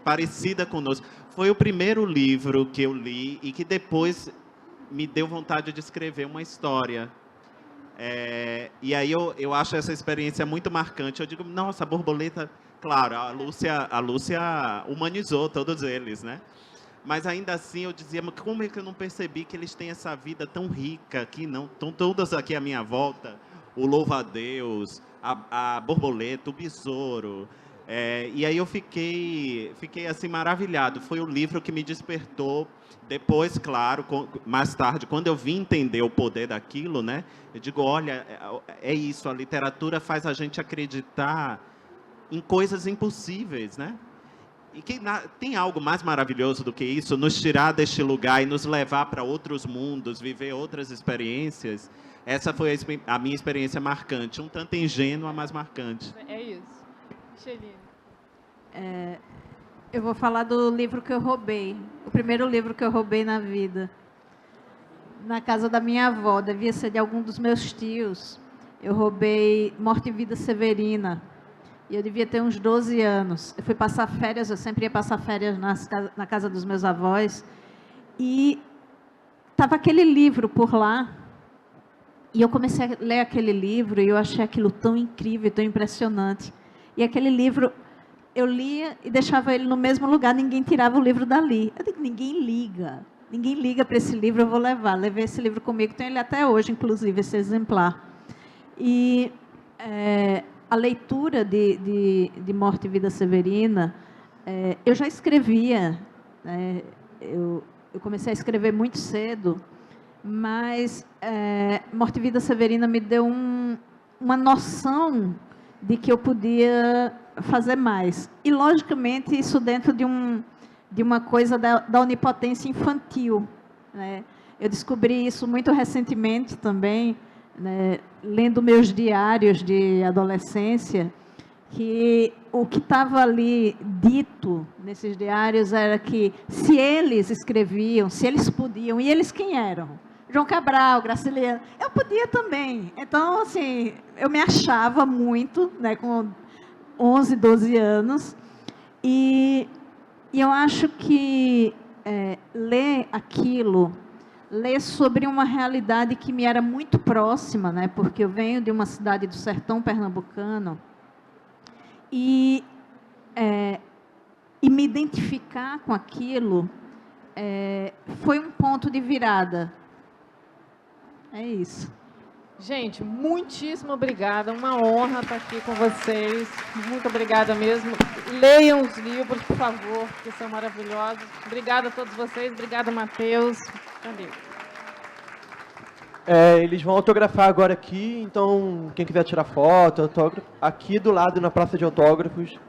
Parecida conosco. Foi o primeiro livro que eu li e que depois me deu vontade de escrever uma história. E aí eu acho essa experiência muito marcante. Eu digo, nossa, a borboleta... Claro, a Lúcia humanizou todos eles, né? Mas ainda assim eu dizia, mas como é que eu não percebi que eles têm essa vida tão rica aqui, não? Estão todas aqui à minha volta. O louva-a-Deus, a borboleta, o besouro. E aí eu fiquei assim maravilhado. Foi o livro que me despertou. Depois, claro, mais tarde, quando eu vim entender o poder daquilo, né? Eu digo, olha, é isso, a literatura faz a gente acreditar em coisas impossíveis, né? E que tem algo mais maravilhoso do que isso, nos tirar deste lugar e nos levar para outros mundos, viver outras experiências. Essa foi a minha experiência marcante, um tanto ingênua, mas marcante. É isso. Micheline. Eu vou falar do livro que eu roubei. O primeiro livro que eu roubei na vida. Na casa da minha avó, devia ser de algum dos meus tios. Eu roubei Morte e Vida Severina. E eu devia ter uns 12 anos. Eu fui passar férias, eu sempre ia passar férias na casa dos meus avós. E estava aquele livro por lá. E eu comecei a ler aquele livro e eu achei aquilo tão incrível, tão impressionante. E aquele livro, eu lia e deixava ele no mesmo lugar, ninguém tirava o livro dali. Eu digo, ninguém liga para esse livro, eu vou levar. Levei esse livro comigo, tenho ele até hoje, inclusive, esse exemplar. E a leitura de Morte e Vida Severina, eu já escrevia, eu comecei a escrever muito cedo, mas Morte e Vida Severina me deu uma noção de que eu podia fazer mais. E, logicamente, isso dentro de uma coisa da onipotência infantil, né? Eu descobri isso muito recentemente também, né, lendo meus diários de adolescência, que o que estava ali dito nesses diários era que se eles escreviam, se eles podiam, e eles quem eram? João Cabral, Graciliano, eu podia também. Então, assim, eu me achava muito, né, com 11, 12 anos, e eu acho que ler aquilo, ler sobre uma realidade que me era muito próxima, né, porque eu venho de uma cidade do sertão pernambucano, e me identificar com aquilo foi um ponto de virada. É isso. Gente, muitíssimo obrigada. Uma honra estar aqui com vocês. Muito obrigada mesmo. Leiam os livros, por favor, que são maravilhosos. Obrigada a todos vocês. Obrigada, Matheus. Cadê? Eles vão autografar agora aqui, então quem quiser tirar foto, autógrafo, aqui do lado na praça de autógrafos.